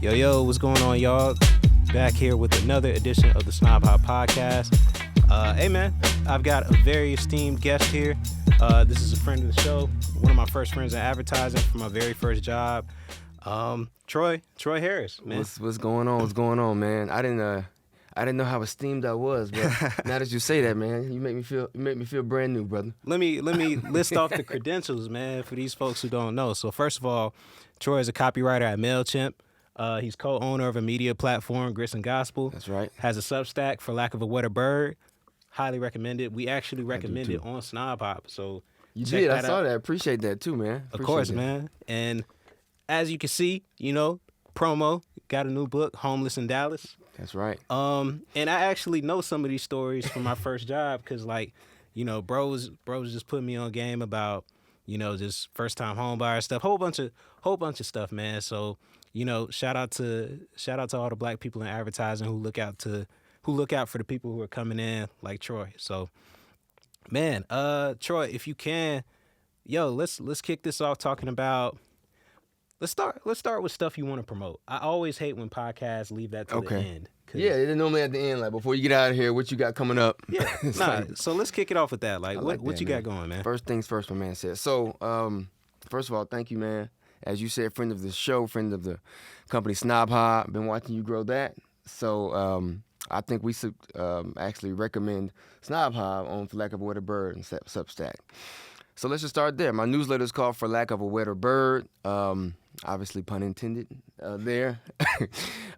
Yo, what's going on, y'all? Back here with another edition of the SNOBHOP podcast. Hey, man, I've got a very esteemed guest here. This is a friend of the show, one of my first friends in advertising from my very first job. Troy Harris, man. What's going on? What's going on, man? I didn't know how esteemed I was, but now that you say that, man, you make me feel brand new, brother. Let me list off the credentials, man, for these folks who don't know. So first of all, Troy is a copywriter at MailChimp. He's co-owner of a media platform, Grits and Gospel. That's right. Has a Substack, For Lack of a Wetter Bird. Highly recommended. We actually recommend it on SNOBHOP. So You check did. that I saw out. that. Appreciate that too, man. Of course, Appreciate that. man. And as you can see, promo, got a new book, Homeless in Dallas. That's right. And I actually know some of these stories from my first job because, bros just put me on game about, just first time home buyer stuff, whole bunch of stuff, man. So, shout out to all the black people in advertising who look out for the people who are coming in, like Troy. So, man, Troy, if you can, let's kick this off talking about. Let's start with stuff you want to promote. I always hate when podcasts leave that to the end. Yeah, they're normally at the end, like before you get out of here, what you got coming up? Yeah, so let's kick it off with that. What you got going, man? First things first, my man said. So, first of all, thank you, man. As you said, friend of the show, friend of the company SNOBHOP. Been watching you grow that. So, I think we should actually recommend SNOBHOP on For Lack of a Wetter Bird and Substack. So let's just start there. My newsletter is called For Lack of a Wetter Bird. Obviously, pun intended there.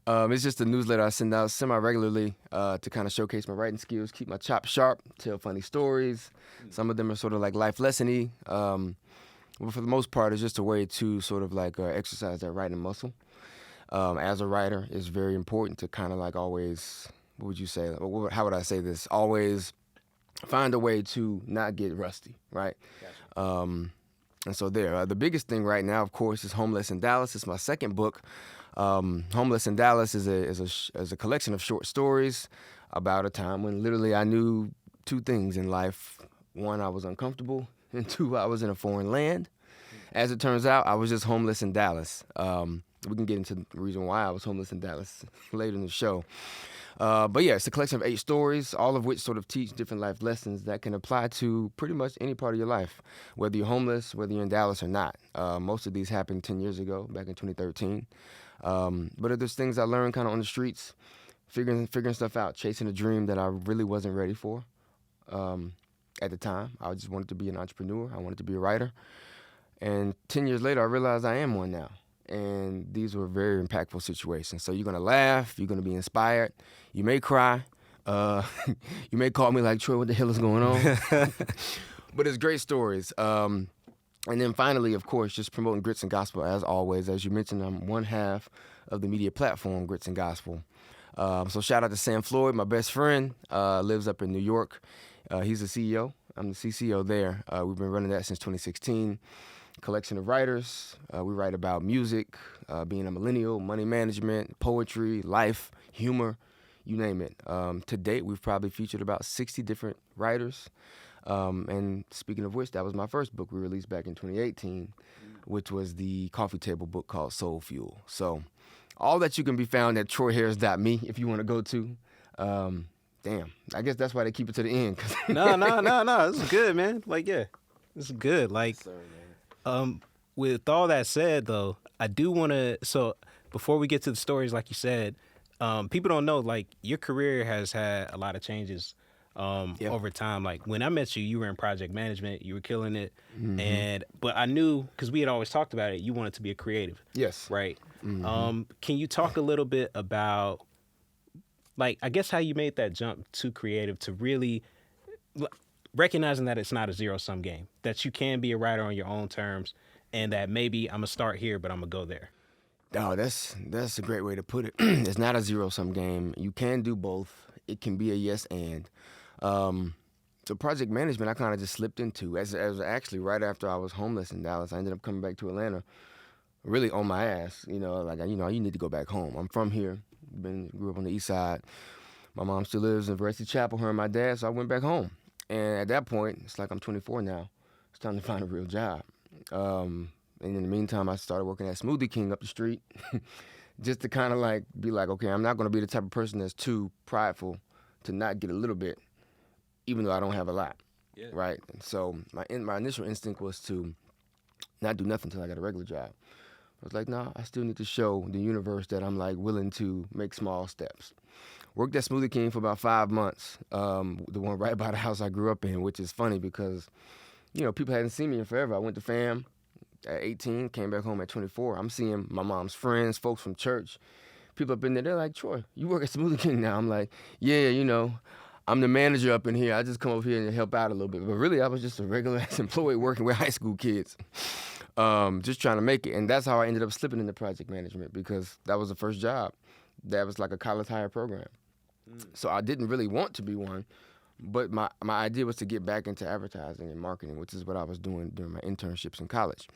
It's just a newsletter I send out semi-regularly to kind of showcase my writing skills, keep my chops sharp, tell funny stories. Some of them are sort of like life lesson-y. But for the most part, it's just a way to sort of like exercise that writing muscle. As a writer, it's very important to kind of like always, what would you say? How would I say this? Always find a way to not get rusty, right? Gotcha. And so there. The biggest thing right now, of course, is Homeless in Dallas. It's my second book. Homeless in Dallas is a collection of short stories about a time when literally I knew two things in life. One, I was uncomfortable, and two, I was in a foreign land. As it turns out, I was just homeless in Dallas. We can get into the reason why I was homeless in Dallas later in the show. But yeah, it's a collection of 8 stories, all of which sort of teach different life lessons that can apply to pretty much any part of your life, whether you're homeless, whether you're in Dallas or not. Most of these happened 10 years ago, back in 2013. But there's things I learned kind of on the streets, figuring stuff out, chasing a dream that I really wasn't ready for at the time. I just wanted to be an entrepreneur. I wanted to be a writer. And 10 years later, I realized I am one now. And these were very impactful situations. So you're going to laugh. You're going to be inspired. You may cry. You may call me like, Troy, what the hell is going on? But it's great stories. And then finally, of course, just promoting Grits and Gospel as always. As you mentioned, I'm one half of the media platform, Grits and Gospel. So shout out to Sam Floyd, my best friend, lives up in New York. He's the CEO. I'm the CCO there. We've been running that since 2016. Collection of writers. We write about music, being a millennial, money management, poetry, life, humor, you name it. To date, we've probably featured about 60 different writers. And speaking of which, that was my first book we released back in 2018, which was the coffee table book called Soul Fuel. So all that you can be found at troyharris.me if you want to go to. Damn, I guess that's why they keep it to the end. No, this is good, man. This is good. With all that said, though, I do want to. So before we get to the stories, like you said, people don't know. Like your career has had a lot of changes over time. Like when I met you, you were in project management. You were killing it, but I knew because we had always talked about it. You wanted to be a creative. Yes. Right. Can you talk a little bit about, I guess how you made that jump to creative to really recognizing that it's not a zero-sum game, that you can be a writer on your own terms, and that maybe I'm going to start here, but I'm going to go there? Oh, that's a great way to put it. It's not a zero-sum game. You can do both. It can be a yes and. So project management, I kind of just slipped into. As actually right after I was homeless in Dallas, I ended up coming back to Atlanta, really on my ass. You need to go back home. I'm from here. Grew up on the east side. My mom still lives in Varsity Chapel, her and my dad, so I went back home. And at that point, it's like I'm 24 now. It's time to find a real job. And in the meantime, I started working at Smoothie King up the street. just to kind of like be like, okay, I'm not going to be the type of person that's too prideful to not get a little bit, even though I don't have a lot, right? And so my initial instinct was to not do nothing until I got a regular job. I was like, nah, I still need to show the universe that I'm like willing to make small steps. Worked at Smoothie King for about 5 months, the one right by the house I grew up in, which is funny because, you know, people hadn't seen me in forever. I went to fam at 18, came back home at 24. I'm seeing my mom's friends, folks from church. People up in there, they're like, Troy, you work at Smoothie King now. I'm like, yeah, you know, I'm the manager up in here. I just come over here and help out a little bit. But really, I was just a regular employee working with high school kids. Just trying to make it. And that's how I ended up slipping into project management, because that was the first job. That was like a college hire program. So I didn't really want to be one, but my idea was to get back into advertising and marketing, which is what I was doing during my internships in college.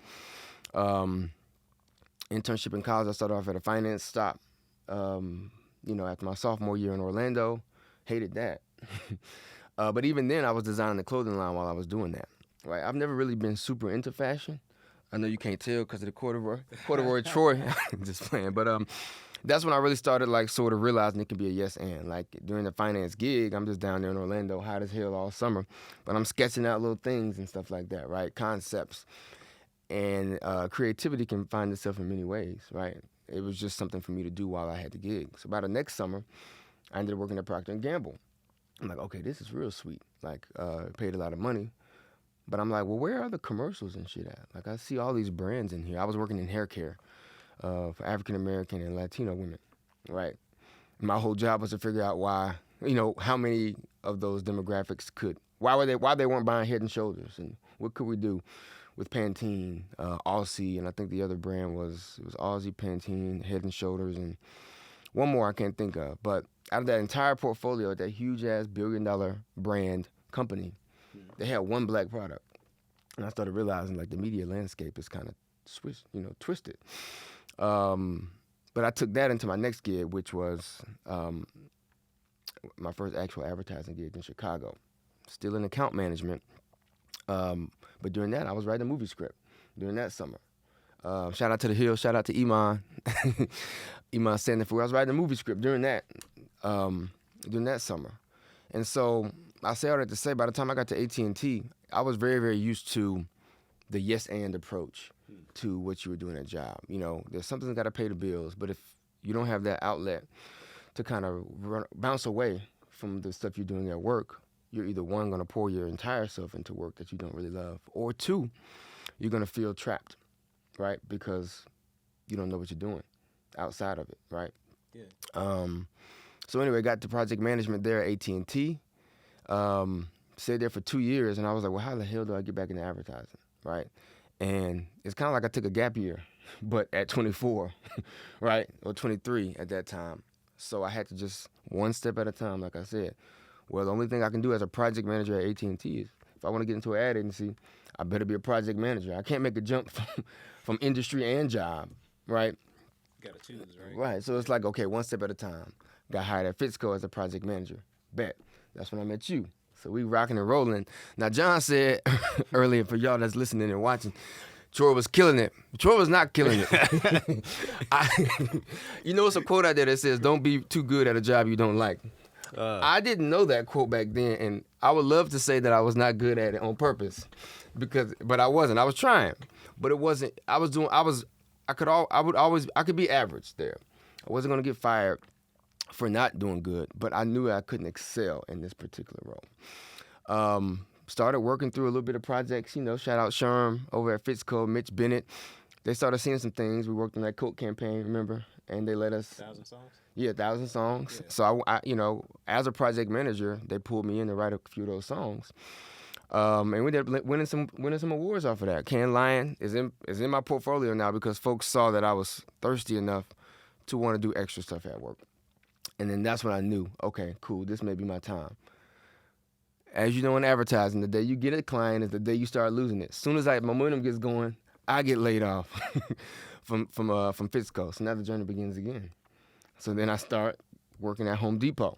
Internship in college, I started off at a finance stop. After my sophomore year in Orlando, hated that. But even then, I was designing the clothing line while I was doing that. Right? I've never really been super into fashion. I know you can't tell because of the corduroy Troy. Just playing. But that's when I really started like sort of realizing it can be a yes and. Like during the finance gig, I'm just down there in Orlando, hot as hell all summer. But I'm sketching out little things and stuff like that, right? Concepts. And creativity can find itself in many ways, right? It was just something for me to do while I had the gig. So by the next summer, I ended up working at Procter & Gamble. I'm like, okay, this is real sweet. Like, paid a lot of money. But I'm like, well, where are the commercials and shit at? Like, I see all these brands in here. I was working in hair care for African-American and Latino women, right? My whole job was to figure out why, how many of those demographics why they weren't buying Head & Shoulders, and what could we do with Pantene, Aussie, and I think the other brand was Aussie, Pantene, Head & Shoulders, and one more I can't think of. But out of that entire portfolio, that huge-ass billion-dollar brand company, they had one black product. And I started realizing, like, the media landscape is kind of twisted. But I took that into my next gig, which was my first actual advertising gig in Chicago. Still in account management. But during that, I was writing a movie script during that summer. Shout out to The Hill. Shout out to Iman. Iman Sandifer. I was writing a movie script during that summer. And so I say all that to say, by the time I got to AT&T, I was very, very used to the yes and approach to what you were doing at a job. There's something that got to pay the bills, but if you don't have that outlet to kind of bounce away from the stuff you're doing at work, you're either one, going to pour your entire self into work that you don't really love, or two, you're going to feel trapped, right? Because you don't know what you're doing outside of it, right? Yeah. So anyway, got to project management there at AT&T. Stayed there for 2 years, and I was like, well, how the hell do I get back into advertising, right? And it's kind of like I took a gap year, but at 24, right? Or 23 at that time. So I had to just one step at a time, like I said. Well, the only thing I can do as a project manager at AT&T is if I want to get into an ad agency, I better be a project manager. I can't make a jump from industry and job, right? You gotta choose, right? Right. So it's like, okay, one step at a time. Got hired at Fitzco as a project manager. Bet. That's when I met you. So we rocking and rolling. Now, John said earlier, for y'all that's listening and watching, Troy was killing it. Troy was not killing it. It's a quote out there that says, don't be too good at a job you don't like. I didn't know that quote back then, and I would love to say that I was not good at it on purpose, but I wasn't. I was trying, but it wasn't. I could be average there. I wasn't gonna get fired for not doing good, but I knew I couldn't excel in this particular role. Started working through a little bit of projects. Shout out Sherm over at Fitzco, Mitch Bennett. They started seeing some things. We worked on that Coke campaign, remember? And they let us 1,000 songs. Yeah, 1,000 songs. Yeah. So I, as a project manager, they pulled me in to write a few of those songs, and we ended up winning some awards off of that. Cannes Lion is in my portfolio now because folks saw that I was thirsty enough to want to do extra stuff at work, and then that's when I knew, okay, cool, this may be my time. As you know, in advertising, the day you get a client is the day you start losing it. As soon as momentum gets going, I get laid off from Fitzco. So now the journey begins again. So then I start working at Home Depot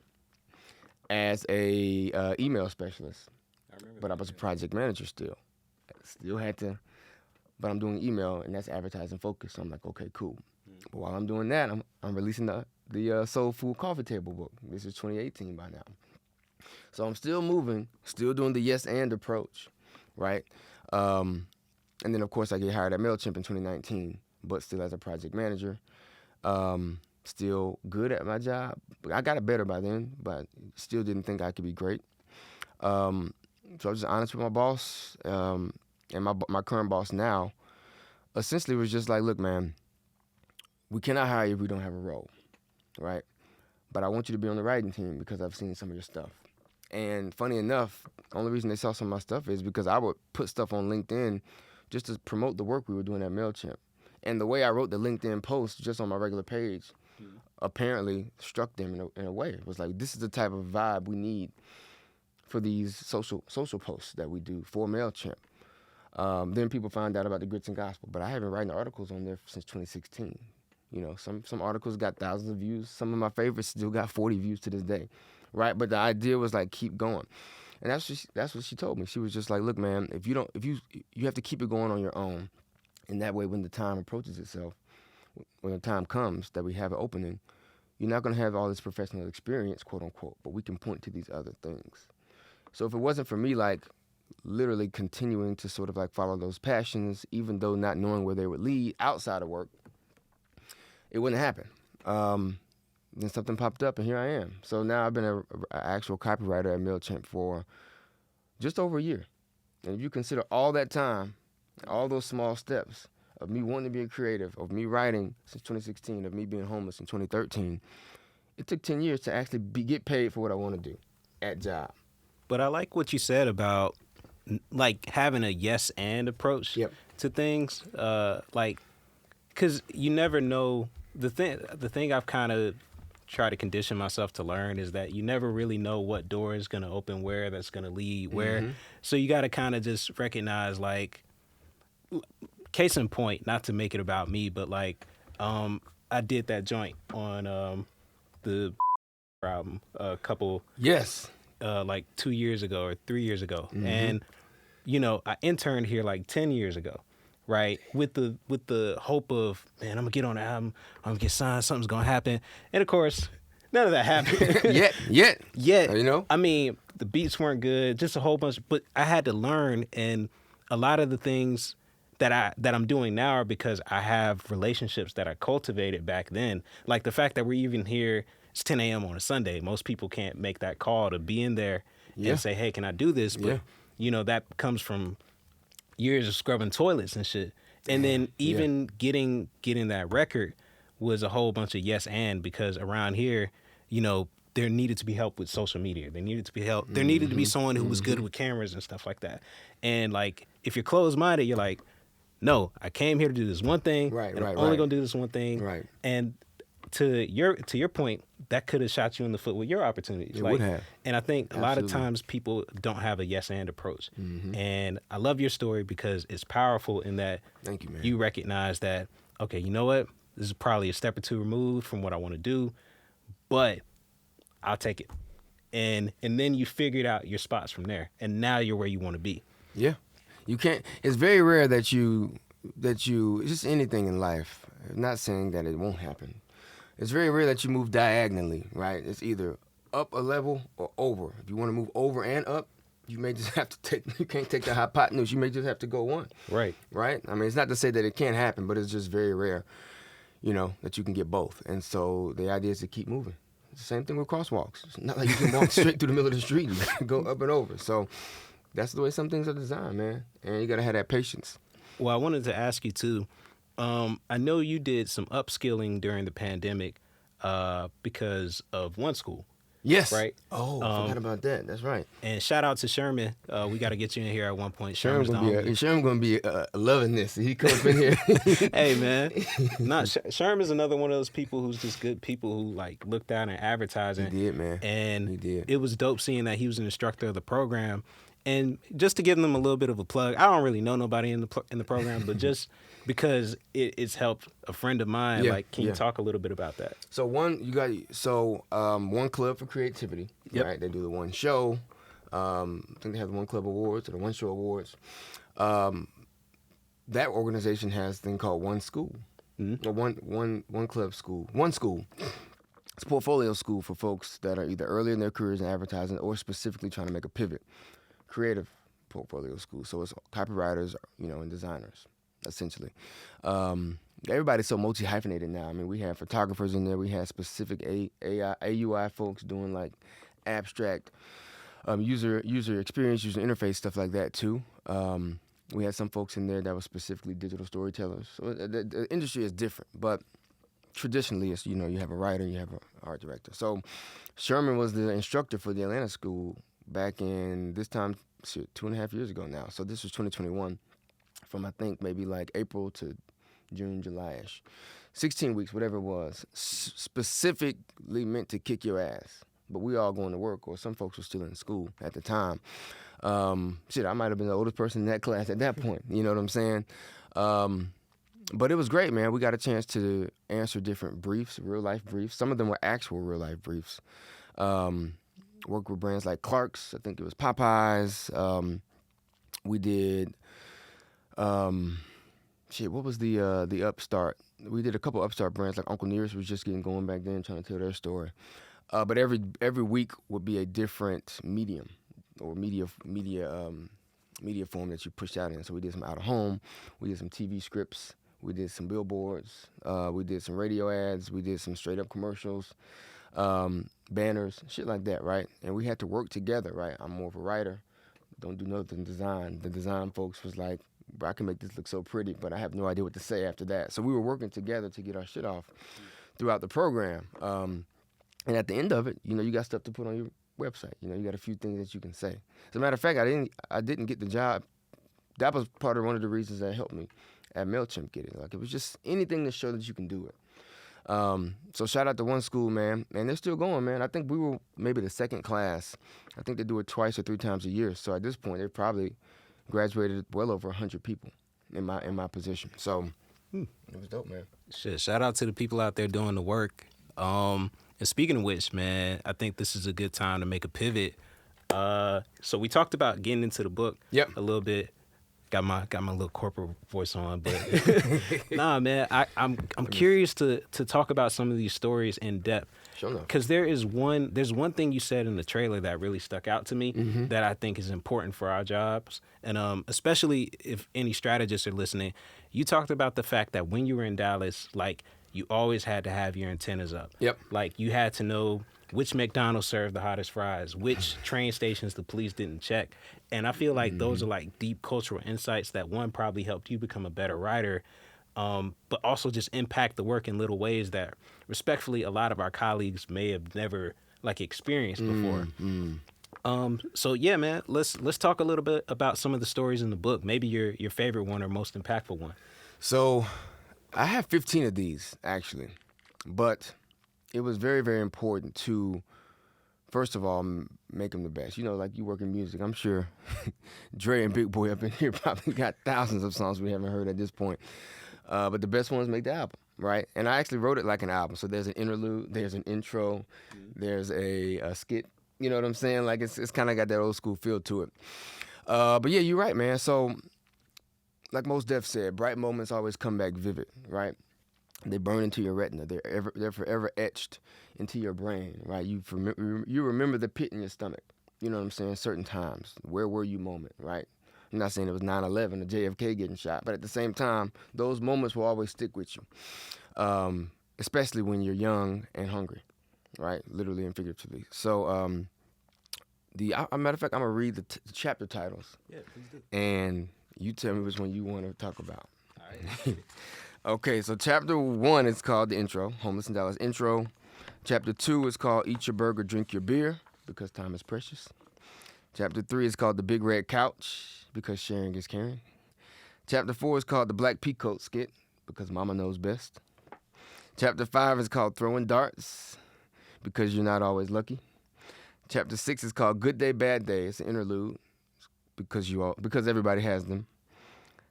as a email specialist. But I was a project manager still. Still had to, but I'm doing email, and that's advertising focused. So I'm like, okay, cool. But while I'm doing that, I'm releasing the Soul Food Coffee Table book. This is 2018 by now. So I'm still moving, still doing the yes and approach, right? And then, of course, I get hired at MailChimp in 2019, but still as a project manager. Still good at my job. I got it better by then, but still didn't think I could be great. So I was just honest with my boss, and my current boss now essentially was just like, look, man, we cannot hire you if we don't have a role, right? But I want you to be on the writing team because I've seen some of your stuff. And funny enough, the only reason they saw some of my stuff is because I would put stuff on LinkedIn just to promote the work we were doing at MailChimp. And the way I wrote the LinkedIn post just on my regular page apparently struck them in a way. It was like, this is the type of vibe we need for these social posts that we do for MailChimp. Then people find out about the Grits and Gospel, but I have been writing articles on there since 2016. You know, some articles got thousands of views. Some of my favorites still got 40 views to this day, right? But the idea was like, keep going. And that's what she told me. She was just like, look, man, if you have to keep it going on your own. And that way, when the time approaches itself, when the time comes that we have an opening, you're not going to have all this professional experience, quote unquote, but we can point to these other things. So if it wasn't for me, like, literally continuing to sort of like follow those passions, even though not knowing where they would lead outside of work, it wouldn't happen. Then something popped up, and here I am. So now I've been an actual copywriter at MailChimp for just over a year. And if you consider all that time, all those small steps of me wanting to be a creative, of me writing since 2016, of me being homeless in 2013, it took 10 years to actually get paid for what I want to do at job. But I like what you said about like having a yes and approach to things. Like, because you never know. The thing I've kind of tried to condition myself to learn is that you never really know what door is going to open where, that's going to lead where. Mm-hmm. So you got to kind of just recognize, like, case in point, not to make it about me, but like I did that joint on the album a couple like 2 years ago or 3 years ago. Mm-hmm. And you know, I interned here like 10 years ago, right? With the hope of, man, I'm gonna get on the album, I'm gonna get signed, something's gonna happen. And of course, none of that happened. Yet. You know? I mean, the beats weren't good, just a whole bunch, but I had to learn, and a lot of the things that I'm doing now are because I have relationships that I cultivated back then. Like the fact that we're even here, it's 10 a.m. on a Sunday. Most people can't make that call to be in there and say, hey, can I do this? But, you know, that comes from years of scrubbing toilets and shit. And then even getting that record was a whole bunch of yes and, because around here, you know, there needed to be help with social media. There needed to be help. There needed to be someone who was good with cameras and stuff like that. And like, if you're closed-minded, you're like, no, I came here to do this one thing. I'm only gonna do this one thing. Right. And to your point, that could have shot you in the foot with your opportunities. It would have. And I think a lot of times people don't have a yes and approach. Mm-hmm. And I love your story because it's powerful in that Thank you, man. You recognize that, okay, you know what? This is probably a step or two removed from what I want to do, but I'll take it. And then you figured out your spots from there. And now you're where you want to be. Yeah. You can't. It's very rare that you just anything in life. I'm not saying that it won't happen. It's very rare that you move diagonally, right? It's either up a level or over. If you want to move over and up, you may just have to take. You can't take the hypotenuse. You may just have to go one. Right. Right. I mean, it's not to say that it can't happen, but it's just very rare, you know, that you can get both. And so the idea is to keep moving. It's the same thing with crosswalks. It's not like you can walk straight through the middle of the street and go up and over. So that's the way some things are designed, man. And you got to have that patience. Well, I wanted to ask you, too. I know you did some upskilling during the pandemic because of One School. Yes. Right? Oh, I forgot about that. That's right. And shout out to Sherman. We got to get you in here at one point. Sherman's going to be loving this. He comes up in here. Hey, man. Sherman's another one of those people who's just good people who, like, looked out in advertising. He did, man. And he did. It was dope seeing that he was an instructor of the program. And just to give them a little bit of a plug, I don't really know nobody in the program, but just because it's helped a friend of mine. Like, can you talk a little bit about that? So One Club for Creativity. Yep. Right, they do the One Show. I think they have the One Club Awards or the One Show Awards. That organization has a thing called One School. or one club school, one school. It's a portfolio school for folks that are either early in their careers in advertising or specifically trying to make a pivot. Creative portfolio school. So it's copywriters, and designers, essentially. Everybody's so multi-hyphenated now. I mean, we have photographers in there. We have specific AUI folks doing like abstract user experience, user interface, stuff like that too. We had some folks in there that were specifically digital storytellers. So the industry is different, but traditionally, it's, you have a writer, you have an art director. So Sherman was the instructor for the Atlanta school back in this time, 2.5 years ago now. So this was 2021, from I think maybe like April to June, July-ish. 16 weeks, whatever it was, specifically meant to kick your ass. But we all going to work, or some folks were still in school at the time. I might have been the oldest person in that class at that point. You know what I'm saying? But it was great, man. We got a chance to answer different briefs, real-life briefs. Some of them were actual real-life briefs. Worked with brands like Clark's. I think it was Popeyes. We did, what was the Upstart? We did a couple Upstart brands, like Uncle Nearest was just getting going back then, trying to tell their story. But every week would be a different medium or media form that you pushed out in. So we did some out of home, we did some TV scripts, we did some billboards, we did some radio ads, we did some straight up commercials, banners, shit like that, right? And we had to work together, right? I'm more of a writer, don't do nothing design. The design folks was like, I can make this look so pretty, but I have no idea what to say after that. So we were working together to get our shit off throughout the program. And at the end of it, you got stuff to put on your website. You got a few things that you can say. As a matter of fact, I didn't get the job. That was part of one of the reasons that helped me at MailChimp get it. Like, it was just anything to show that you can do it. So shout out to one school, man. And they're still going, man. I think we were maybe the second class. I think they do it twice or 3 times a year. So at this point, they probably graduated well over 100 people in my position. So it was dope, man. Shit, shout out to the people out there doing the work. And speaking of which, man, I think this is a good time to make a pivot. So we talked about getting into the book a little bit. Got my little corporate voice on, but nah, man, I'm curious to talk about some of these stories in depth. Sure enough. Because there's one thing you said in the trailer that really stuck out to me that I think is important for our jobs, and especially if any strategists are listening. You talked about the fact that when you were in Dallas, like, you always had to have your antennas up. Yep. Like, you had to know which McDonald's served the hottest fries, which train stations the police didn't check. And I feel like those are like deep cultural insights that, one, probably helped you become a better writer, but also just impact the work in little ways that, respectfully, a lot of our colleagues may have never like experienced before. So yeah, man, let's talk a little bit about some of the stories in the book. Maybe your favorite one or most impactful one. So I have 15 of these, actually, but it was very, very important to, first of all, make them the best. Like, you work in music. I'm sure Dre and Big Boy up in here probably got thousands of songs we haven't heard at this point. But the best ones make the album, right? And I actually wrote it like an album. So there's an interlude, there's an intro, there's a skit. You know what I'm saying? Like, it's kind of got that old school feel to it. But yeah, you're right, man. So, like Mos Def said, bright moments always come back vivid, right? They burn into your retina. They're forever etched into your brain, right? You remember the pit in your stomach. You know what I'm saying? Certain times. Where were you moment, right? I'm not saying it was 9/11 or JFK getting shot, but at the same time, those moments will always stick with you, especially when you're young and hungry, right? Literally and figuratively. So, matter of fact, I'm gonna read the chapter titles. Yeah, please do. And you tell me which one you want to talk about. All right. Okay, so chapter 1 is called the intro, Homeless in Dallas intro. Chapter 2 is called Eat Your Burger, Drink Your Beer, because time is precious. Chapter 3 is called The Big Red Couch, because sharing is caring. Chapter 4 is called The Black Peacoat Skit, because mama knows best. Chapter 5 is called Throwing Darts, because you're not always lucky. Chapter 6 is called Good Day, Bad Day. It's an interlude, because everybody has them.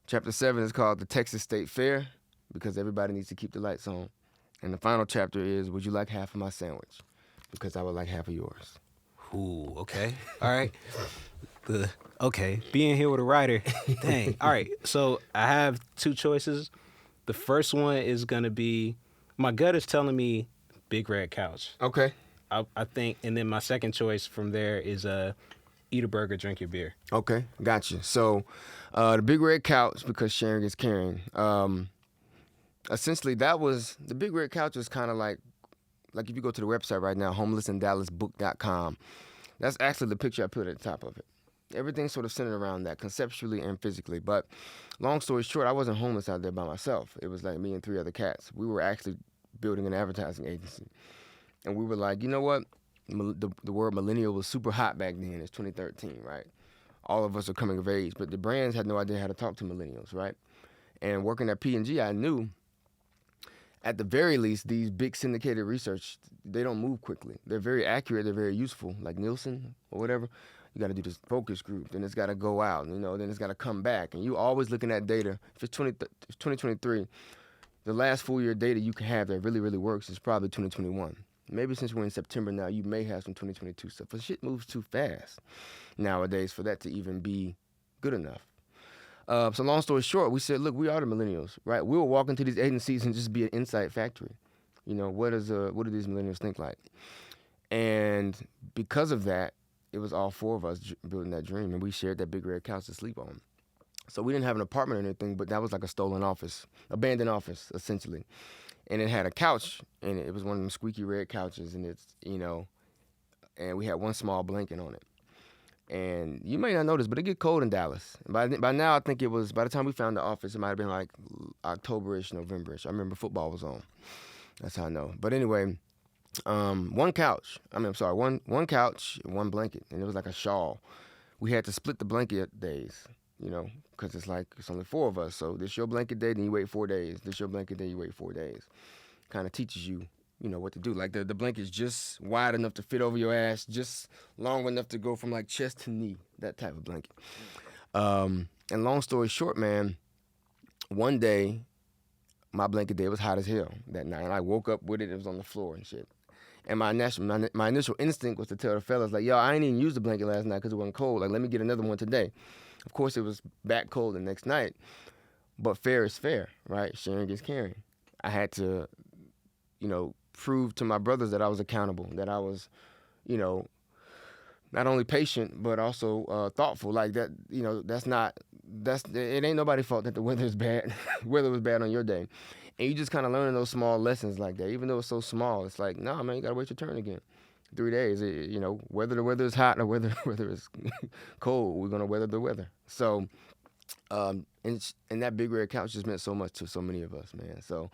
Chapter 7 is called The Texas State Fair, because everybody needs to keep the lights on. And the final chapter is, would you like half of my sandwich? Because I would like half of yours. Ooh, okay. All right. Being here with a writer. Dang. All right. So I have 2 choices. The first one is gonna be, my gut is telling me Big Red Couch. Okay. I think, and then my second choice from there is eat a burger, drink your beer. Okay, gotcha. So, the Big Red Couch, because sharing is caring. Essentially, that was the Big Red Couch is kind of like if you go to the website right now, homelessindallasbook.com. That's actually the picture I put at the top of it. Everything's sort of centered around that, conceptually and physically. But long story short, I wasn't homeless out there by myself. It was like me and 3 other cats. We were actually building an advertising agency, and we were like, you know what? The word millennial was super hot back then. It's 2013, right? All of us are coming of age, but the brands had no idea how to talk to millennials, right? And working at P&G, I knew, at the very least, these big syndicated research, they don't move quickly. They're very accurate. They're very useful, like Nielsen or whatever. You got to do this focus group, then it's got to go out, then it's got to come back. And you always looking at data. If it's 2023, the last full year data you can have that really, really works is probably 2021. Maybe since we're in September now, you may have some 2022 stuff. But shit moves too fast nowadays for that to even be good enough. So long story short, we said, look, we are the millennials, right? We will walk into these agencies and just be an insight factory. What do these millennials think like? And because of that, it was all 4 of us building that dream, and we shared that Big Red Couch to sleep on. So we didn't have an apartment or anything, but that was like a stolen office, abandoned office, essentially. And it had a couch in it. It was one of them squeaky red couches, and and we had one small blanket on it. And you may not notice, but it get cold in Dallas. And by now, I think it was, by the time we found the office, it might have been like October-ish, November-ish. I remember football was on. That's how I know. But anyway, one couch, one couch, one blanket, and it was like a shawl. We had to split the blanket days, because it's only 4 of us. So this your blanket day, then you wait 4 days. This your blanket day, you wait 4 days. Kind of teaches you, what to do. Like the blanket's just wide enough to fit over your ass, just long enough to go from like chest to knee, that type of blanket. And long story short, man, one day, my blanket day was hot as hell that night. And I woke up with it, it was on the floor and shit. And my initial instinct was to tell the fellas, like, yo, I ain't even used the blanket last night because it wasn't cold. Like, let me get another one today. Of course, it was back cold the next night. But fair is fair, right? Sharing is caring. I had to, prove to my brothers that I was accountable, that I was, not only patient, but also thoughtful. Like that, it ain't nobody's fault that the weather is bad. Weather was bad on your day. And you just kind of learning those small lessons like that. Even though it's so small, it's like, nah, man, you got to wait your turn again. 3 days, whether the weather is hot or whether it's cold, we're going to weather the weather. So, and that Big Red Couch just meant so much to so many of us, man. So,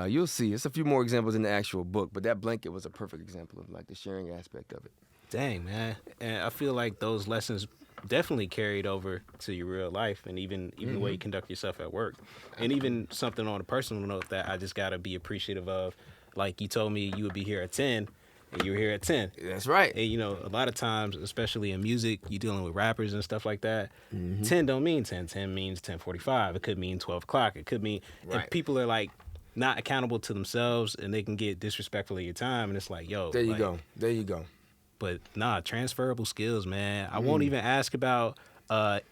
you'll see. It's a few more examples in the actual book, but that blanket was a perfect example of like the sharing aspect of it. Dang, man. And I feel like those lessons definitely carried over to your real life, and even the way you conduct yourself at work. And even something on a personal note that I just got to be appreciative of. Like, you told me you would be here at 10, and you were here at 10. That's right. And, a lot of times, especially in music, you're dealing with rappers and stuff like that. 10 don't mean 10. 10 means 10:45. It could mean 12 o'clock. It could mean... Right. And people are, like, not accountable to themselves, and they can get disrespectful of your time, and it's like, yo... There you go. But nah, transferable skills, man. I won't even ask about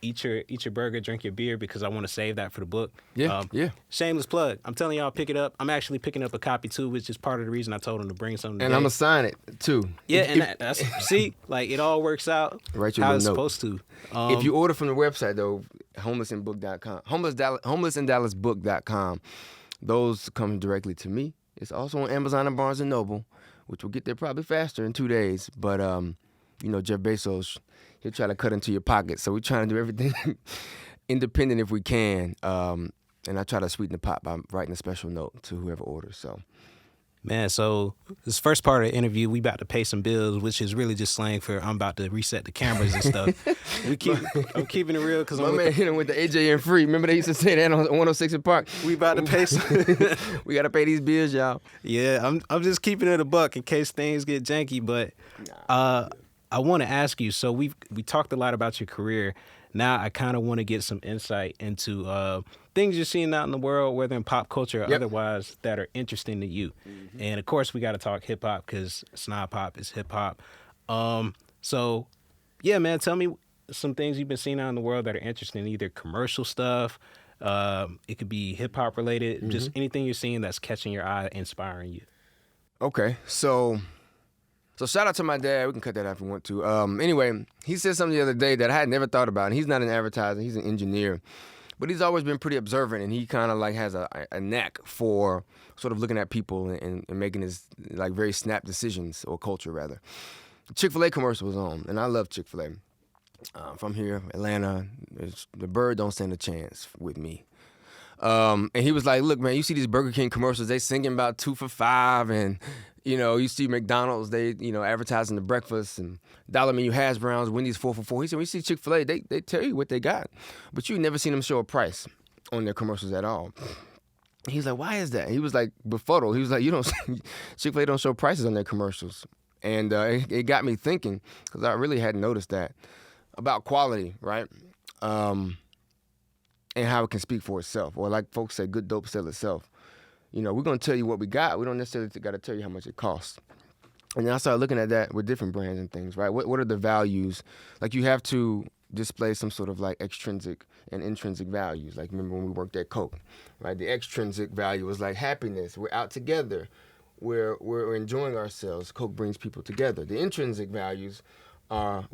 eat your burger, drink your beer, because I want to save that for the book. Yeah. Shameless plug. I'm telling y'all, pick it up. I'm actually picking up a copy too, which is part of the reason I told him to bring something. And I'm gonna sign it too. Yeah, and that's see, like it all works out how it's supposed to. If you order from the website though, homelessindallasbook.com, homelessindallasbook.com, those come directly to me. It's also on Amazon and Barnes & Noble, which will get there probably faster in 2 days. But, Jeff Bezos, he'll try to cut into your pocket. So we're trying to do everything independent if we can. And I try to sweeten the pot by writing a special note to whoever orders. So, man, so this first part of the interview, we about to pay some bills, which is really just slang for I'm about to reset the cameras and stuff. I'm keeping it real because my man hit him with the AJ and free. Remember they used to say that on 106 in Park. We about to pay some. We got to pay these bills, y'all. Yeah, I'm just keeping it a buck in case things get janky. But I want to ask you. So we talked a lot about your career. Now I kind of want to get some insight into things you're seeing out in the world, whether in pop culture or otherwise, that are interesting to you. And of course, we got to talk hip hop because SNOBHOP is hip hop. So yeah, man, tell me some things you've been seeing out in the world that are interesting, either commercial stuff, It could be hip hop related, just anything you're seeing that's catching your eye, inspiring you. Okay, so shout out to my dad. We can cut that out if we want to. Anyway, he said something the other day that I had never thought about. And he's not an advertiser; he's an engineer, but he's always been pretty observant, and he kind of like has a knack for sort of looking at people and making his like very snap decisions, or culture rather. Chick-fil-A commercial was on, and I love Chick-fil-A. From here, Atlanta, the bird don't stand a chance with me. And he was like, look, man, you see these Burger King commercials, they singing about 2 for $5, and, you see McDonald's, they, advertising the breakfast, and dollar menu hash browns, Wendy's 4 for $4. He said, when you see Chick-fil-A, they tell you what they got, but you never seen them show a price on their commercials at all. He's like, why is that? He was like befuddled. He was like, Chick-fil-A don't show prices on their commercials. And it got me thinking, because I really hadn't noticed that, about quality, right? And how it can speak for itself. Or like folks say, good dope sell itself. We're going to tell you what we got. We don't necessarily got to tell you how much it costs. And then I started looking at that with different brands and things, right? What are the values? Like you have to display some sort of like extrinsic and intrinsic values. Like remember when we worked at Coke, right? The extrinsic value was like happiness. We're out together. We're enjoying ourselves. Coke brings people together. The intrinsic values are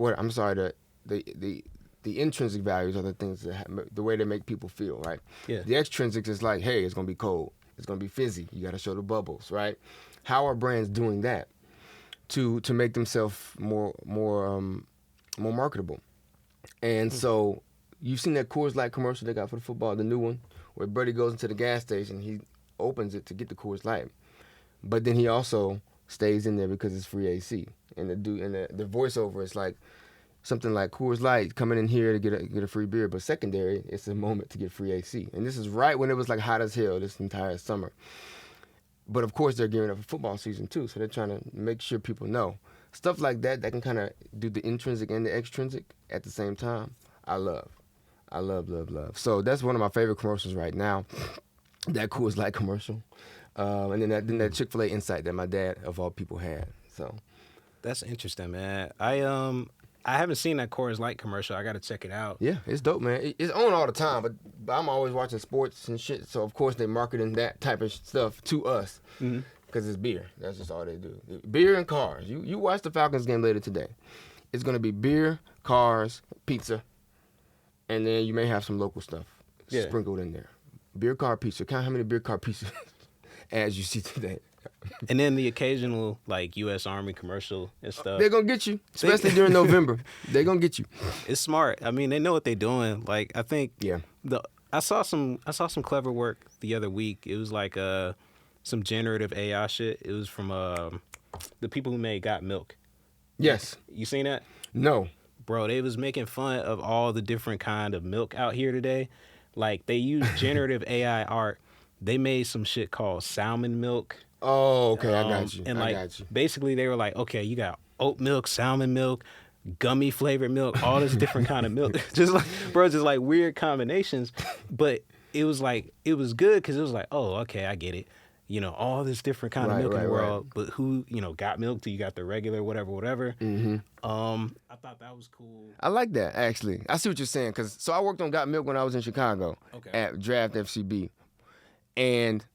the intrinsic values are the things the way they make people feel, right? Yeah. The extrinsic is like, hey, it's gonna be cold, it's gonna be fizzy. You got to show the bubbles, right? How are brands doing that to make themselves more marketable? And so you've seen that Coors Light commercial they got for the football, the new one, where Buddy goes into the gas station, he opens it to get the Coors Light, but then he also stays in there because it's free AC. And the voiceover is like something like Coors Light coming in here to get a free beer, but secondary, it's a moment to get free AC. And this is right when it was like hot as hell this entire summer. But of course they're gearing up for football season too, so they're trying to make sure people know. Stuff like that can kind of do the intrinsic and the extrinsic at the same time. I love. So that's one of my favorite commercials right now, that Coors Light commercial. And then that Chick-fil-A insight that my dad, of all people, had. So That's interesting, man. I haven't seen that Coors Light commercial. I got to check it out. yeah, it's dope, man. It's on all the time, but I'm always watching sports and shit. So of course they marketing that type of stuff to us because it's beer. That's just all they do. Beer and cars. You watch the Falcons game later today. It's gonna be beer, cars, pizza, and then you may have some local stuff sprinkled in there. Beer, car, pizza. Count how many beer, car, pizza ads you see today. And then the occasional like U.S. Army commercial and stuff. They're gonna get you, especially during November. They're gonna get you. It's smart. I mean, they know what they're doing. Like I think I saw some clever work the other week. It was like some generative AI shit. It was from the people who made Got Milk. Yes. You seen that? No. Bro, they was making fun of all the different kind of milk out here today. Like they used generative AI art. They made some shit called salmon milk. Oh, okay, I got you. And I like got you. basically they were like, okay, you got oat milk, salmon milk, gummy flavored milk, all this different kind of milk. just like weird combinations. But it was good because it was like, oh, okay, I get it. All this different kind of milk in the world. But who, Got Milk till you got the regular, whatever. Mm-hmm. I thought that was cool. I like that, actually. I see what you're saying. So I worked on Got Milk when I was in Chicago at Draft FCB. And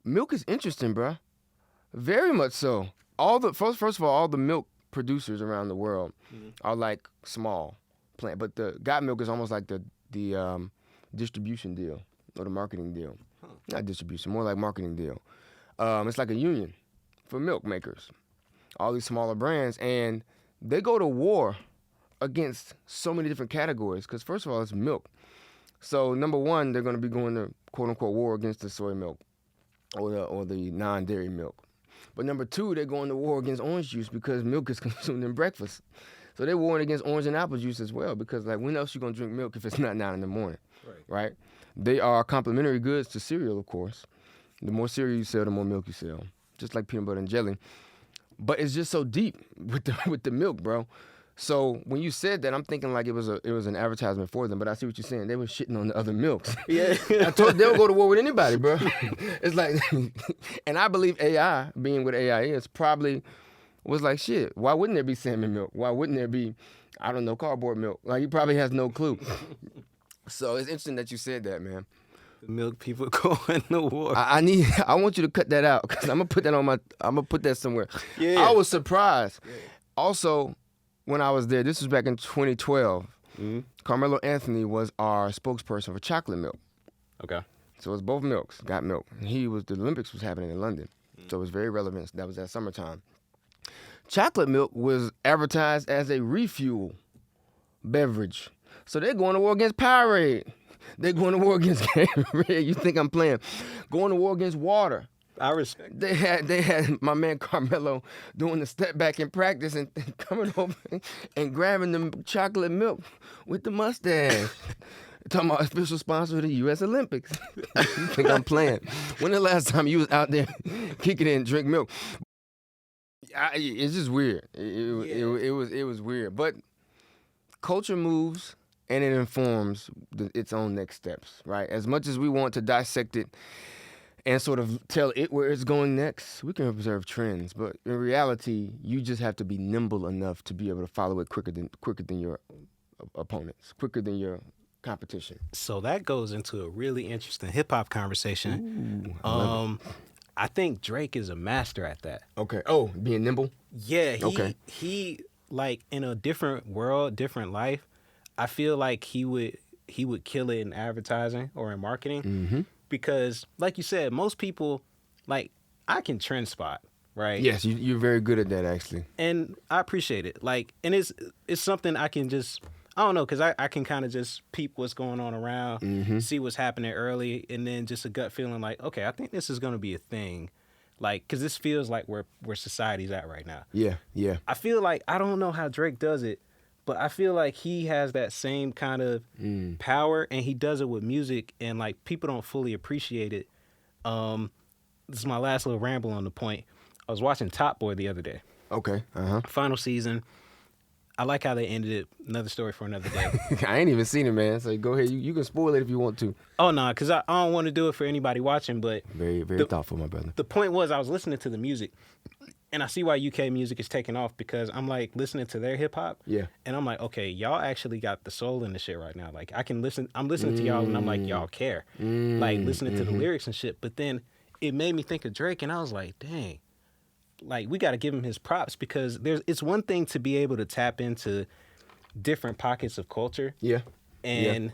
milk is interesting, bruh. Very much so. First of all, all the milk producers around the world are like small plant. But the Got Milk is almost like the distribution deal or the marketing deal. Not distribution, more like marketing deal. It's like a union for milk makers. All these smaller brands, and they go to war against so many different categories. Because first of all, it's milk. So number one, they're going to be going to quote unquote war against the soy milk or the non-dairy milk. But number two, they're going to war against orange juice because milk is consumed in breakfast. So they're warring against orange and apple juice as well because like when else you going to drink milk if it's not 9 in the morning, right? They are complementary goods to cereal, of course. The more cereal you sell, the more milk you sell, just like peanut butter and jelly. But it's just so deep with the milk, bro. So when you said that, I'm thinking like it was an advertisement for them. But I see what you're saying. They were shitting on the other milks. Yeah, I told they'll go to war with anybody, bro. It's like, and I believe AI, being what AI is, probably was like, shit. Why wouldn't there be salmon milk? Why wouldn't there be, I don't know, cardboard milk? Like he probably has no clue. So it's interesting that you said that, man. The milk people going to war. I want you to cut that out because I'm gonna put that somewhere. Yeah. I was surprised. Yeah. Also, when I was there, this was back in 2012. Mm-hmm. Carmelo Anthony was our spokesperson for chocolate milk. Okay. So it's both milks, got milk. And the Olympics was happening in London. So it was very relevant. That was that summertime. Chocolate milk was advertised as a refuel beverage. So they're going to war against Powerade. They're going to war against Gatorade. You think I'm playing? Going to war against water. I respect. They had my man Carmelo doing the step back in practice and coming over and grabbing the chocolate milk with the mustache. Talking about official sponsor of the U.S. Olympics. You think I'm playing? When the last time you was out there kicking it and drink milk? It's just weird. It was weird. But culture moves and it informs its own next steps, right? As much as we want to dissect it and sort of tell it where it's going next, we can observe trends. But in reality, you just have to be nimble enough to be able to follow it quicker than your opponents, quicker than your competition. So that goes into a really interesting hip hop conversation. Ooh, I think Drake is a master at that. Okay. Oh, being nimble? Yeah. He like in a different world, different life, I feel like he would kill it in advertising or in marketing. Mm-hmm. Because like you said, most people, like, I can trend spot, right? Yes, you're very good at that, actually. And I appreciate it. Like, and it's something I can just, I don't know, because I can kind of just peep what's going on around, Mm-hmm. see what's happening early, and then just a gut feeling like, okay, I think this is going to be a thing. Like, because this feels like where society's at right now. Yeah. I feel like, I don't know how Drake does it, but I feel like he has that same kind of power, and he does it with music, and like people don't fully appreciate it. This is my last little ramble on the point. I was watching Top Boy the other day. Okay. Uh-huh. Final season. I like how they ended it. Another story for another day. I ain't even seen it, man. So go ahead. You can spoil it if you want to. Oh, no, because I don't want to do it for anybody watching, but... Very, very thoughtful, my brother. The point was I was listening to the music, and I see why UK music is taking off because I'm, like, listening to their hip-hop. Yeah. And I'm like, okay, y'all actually got the soul in the shit right now. Like, I'm listening to y'all, and I'm like, y'all care. Like, listening to the lyrics and shit. But then it made me think of Drake, and I was like, dang. Like, we got to give him his props because it's one thing to be able to tap into different pockets of culture. Yeah. And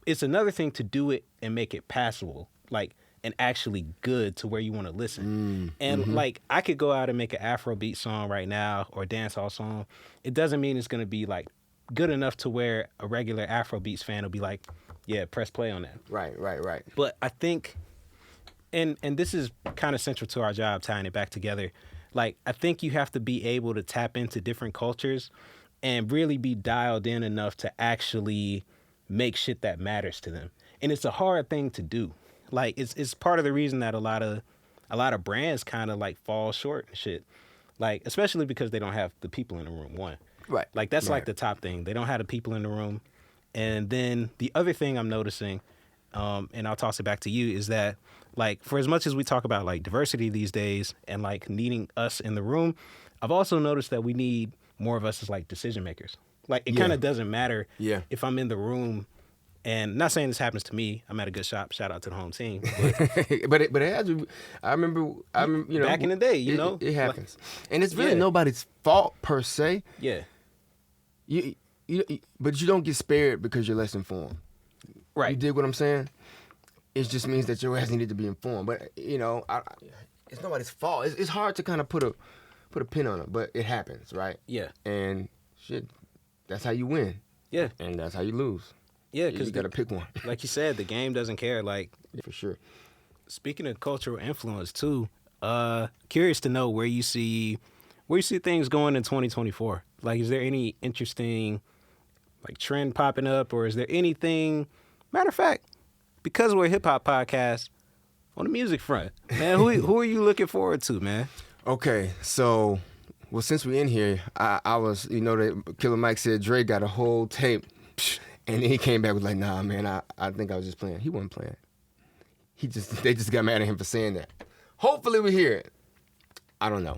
it's another thing to do it and make it passable, like, and actually good to where you want to listen. Like, I could go out and make an Afrobeat song right now or a dancehall song. It doesn't mean it's going to be, like, good enough to where a regular Afrobeats fan will be like, yeah, press play on that. Right. But I think, and this is kind of central to our job, tying it back together, like, I think you have to be able to tap into different cultures and really be dialed in enough to actually make shit that matters to them. And it's a hard thing to do. Like, it's part of the reason that a lot of brands kind of like fall short and shit. Like, especially because they don't have the people in the room, one. Right. Like, that's like the top thing. They don't have the people in the room. And then the other thing I'm noticing, and I'll toss it back to you, is that, like, for as much as we talk about, like, diversity these days and, like, needing us in the room, I've also noticed that we need more of us as, like, decision makers. Like, it kind of doesn't matter if I'm in the room, and not saying this happens to me. I'm at a good shop. Shout out to the home team. But it has. I remember, you know, back in the day, you know, it happens, and it's really nobody's fault per se. Yeah. But you don't get spared because you're less informed. Right. You dig what I'm saying? It just means that your ass needed to be informed. But you know, it's nobody's fault. It's hard to kind of put a pin on it, but it happens, right? Yeah. And shit, that's how you win. Yeah. And that's how you lose. Yeah, because you got to pick one. Like you said, the game doesn't care. Like, for sure. Speaking of cultural influence too, curious to know where you see things going in 2024. Like, is there any interesting, like, trend popping up, or is there anything? Matter of fact, because we're a hip hop podcast, on the music front, man, who are you looking forward to, man? Okay, so, well, since we're in here, I was, you know, that Killer Mike said Dre got a whole tape, and then he came back with like, nah, man, I think I was just playing. He wasn't playing. They just got mad at him for saying that. Hopefully we hear it. I don't know.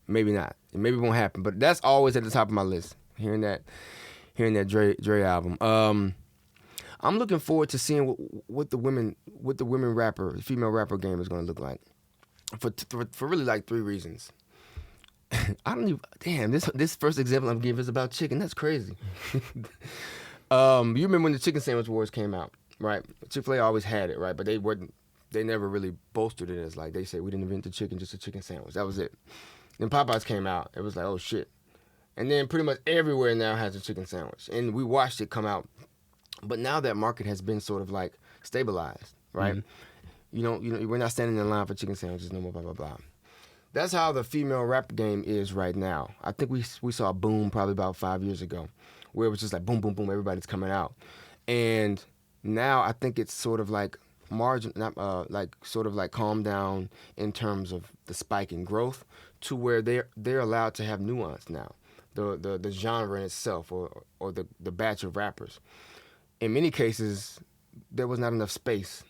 Maybe not. Maybe it won't happen. But that's always at the top of my list. Hearing that Dre album. I'm looking forward to seeing what the female rapper game is going to look like. For really like 3 reasons. I don't even. Damn, this first example I'm giving is about chicken. That's crazy. You remember when the chicken sandwich wars came out, right? Chick-fil-A always had it, right? But they never really bolstered it as like they said we didn't invent the chicken, just a chicken sandwich. That was it. Then Popeyes came out. It was like, oh shit. And then pretty much everywhere now has a chicken sandwich, and we watched it come out. But now that market has been sort of like stabilized, right? Mm-hmm. We're not standing in line for chicken sandwiches no more. Blah blah blah. That's how the female rap game is right now. I think we saw a boom probably about 5 years ago, where it was just like boom, boom, boom, everybody's coming out, and now I think it's sort of like sort of like calmed down in terms of the spike in growth to where they're allowed to have nuance now, the genre in itself or the batch of rappers. In many cases, there was not enough space.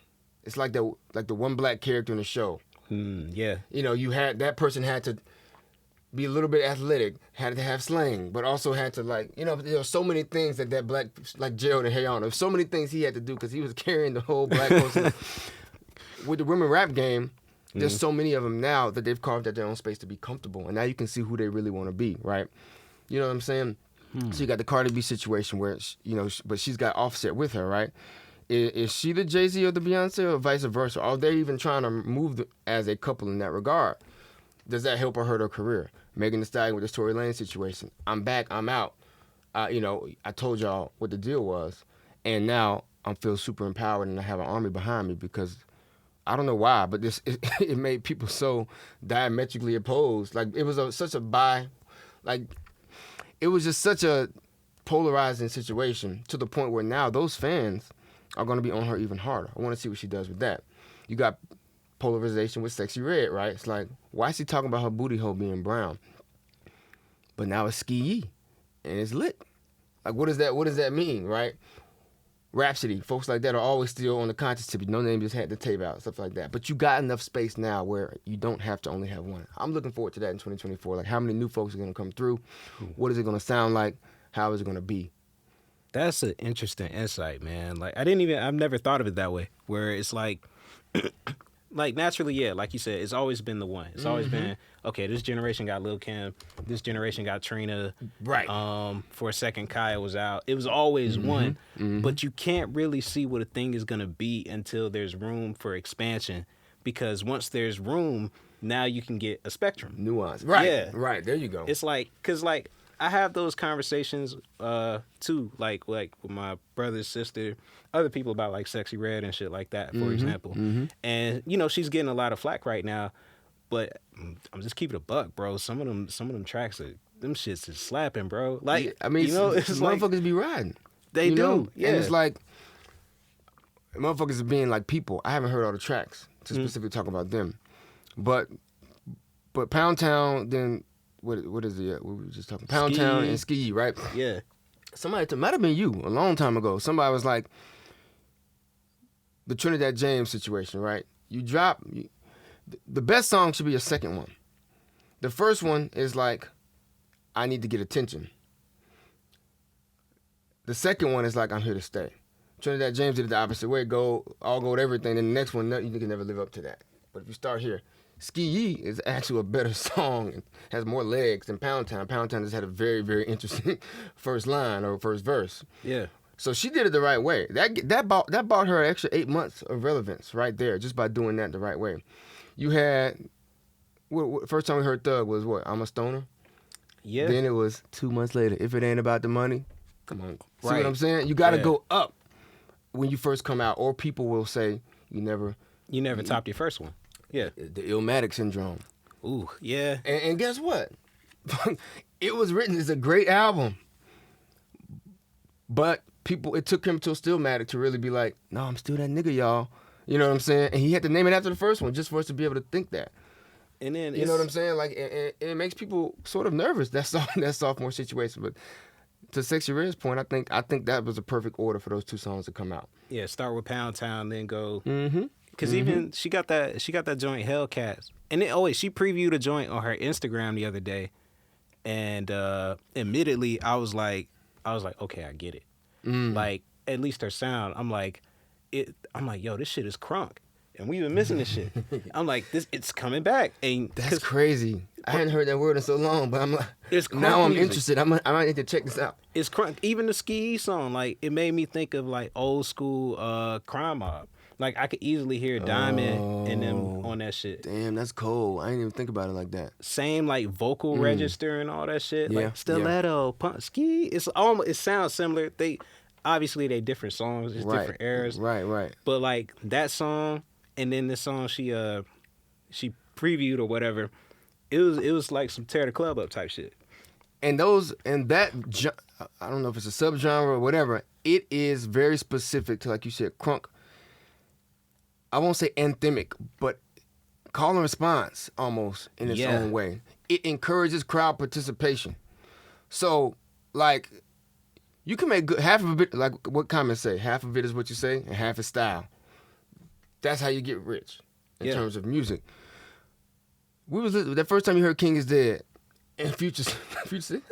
It's like the one black character in the show. Yeah. That person had to be a little bit athletic, had to have slang, but also had to there were so many things that black, like Gerald and Hayana, there were so many things he had to do because he was carrying the whole black person. With the women rap game, there's so many of them now that they've carved out their own space to be comfortable, and now you can see who they really want to be, right? You know what I'm saying? So you got the Cardi B situation where, but she's got Offset with her, right? Is she the Jay-Z or the Beyonce or vice versa? Are they even trying to move as a couple in that regard? Does that help or hurt her career? Megan Thee Stallion with the Tory Lanez situation. I'm back, I'm out. I told y'all what the deal was, and now I feel super empowered and I have an army behind me because I don't know why, but it made people so diametrically opposed. Like it was it was just such a polarizing situation to the point where now those fans are going to be on her even harder. I want to see what she does with that. You got polarization with Sexy Red, right? It's like, why is she talking about her booty hole being brown? But now it's Ski Yee, and it's lit. Like, what does that mean, right? Rhapsody, folks like that are always still on the conscious tip. No Name just had the tape out, stuff like that. But you got enough space now where you don't have to only have one. I'm looking forward to that in 2024. Like, how many new folks are going to come through? What is it going to sound like? How is it going to be? That's an interesting insight, man. Like, I've never thought of it that way, where it's like, like naturally, yeah, like you said, it's always been the one. It's always been, okay, this generation got Lil' Kim, this generation got Trina. Right. For a second, Kaya was out. It was always one, but you can't really see what a thing is going to be until there's room for expansion, because once there's room, now you can get a spectrum. Nuance. Right. Yeah. Right. There you go. It's like, because like, I have those conversations too, like with my brother's sister, other people about like Sexy Red and shit like that, for example. And she's getting a lot of flack right now, but I'm just keeping it a buck, bro. Some of them tracks them shits is slapping, bro. Like, yeah, I mean, it's like motherfuckers be riding. They do, yeah. And it's like motherfuckers are being like people. I haven't heard all the tracks to specifically talk about them, but Pound Town then. What is it? We were just talking Pound Town and Ski Yee, right? Yeah. Somebody might have been you a long time ago. Somebody was like, the Trinidad James situation, right? The best song should be a second one. The first one is like, I need to get attention. The second one is like, I'm here to stay. Trinidad James did it the opposite way, all gold everything. Then the next one, you can never live up to that. But if you start here, Ski Yee is actually a better song and has more legs than Pound Town. Pound Town just had a very, very interesting first line or first verse. Yeah. So she did it the right way. That bought her an extra 8 months of relevance right there just by doing that the right way. You had, first time we heard Thug was what? I'm a Stoner? Yeah. Then it was 2 months later. If it ain't about the money, come on. See Right. what I'm saying? You got to go up when you first come out, or people will say you never topped your first one. Yeah. The Illmatic syndrome. Ooh, yeah. And guess what? It was written as a great album. But it took him till Stillmatic to really be like, no, I'm still that nigga, y'all. You know what I'm saying? And he had to name it after the first one just for us to be able to think that. And then you know what I'm saying? Like, it makes people sort of nervous. That sophomore situation. But to Sexy Red's point, I think that was a perfect order for those two songs to come out. Yeah, start with Pound Town, then go. Because even she got that joint Hellcats, and she previewed a joint on her Instagram the other day, and admittedly I was like, okay, I get it. Like at least her sound, I'm like, yo, this shit is crunk. And we've been missing this shit. I'm like, it's coming back. And That's crazy. I hadn't heard that word in so long, but I'm like, it's crunk now I'm music. interested. I might need to check this out. It's crunk. Even the Ski song, like, it made me think of like old school Crime Mob. Like, I could easily hear Diamond and them on that shit. Damn, that's cold. I didn't even think about it like that. Same like vocal register and all that shit. Yeah, Like stiletto, Ski. It's almost, it sounds similar. They obviously they different songs, it's different eras. Right. But like that song and then this song she previewed or whatever, it was like some tear the club up type shit. And I don't know if it's a subgenre or whatever. It is very specific to, like you said, crunk. I won't say anthemic, but call and response almost in its own way. It encourages crowd participation. So, like, you can make half of it, like what comments say, half of it is what you say, and half is style. That's how you get rich in terms of music. We was the first time you heard King is Dead, and Future said,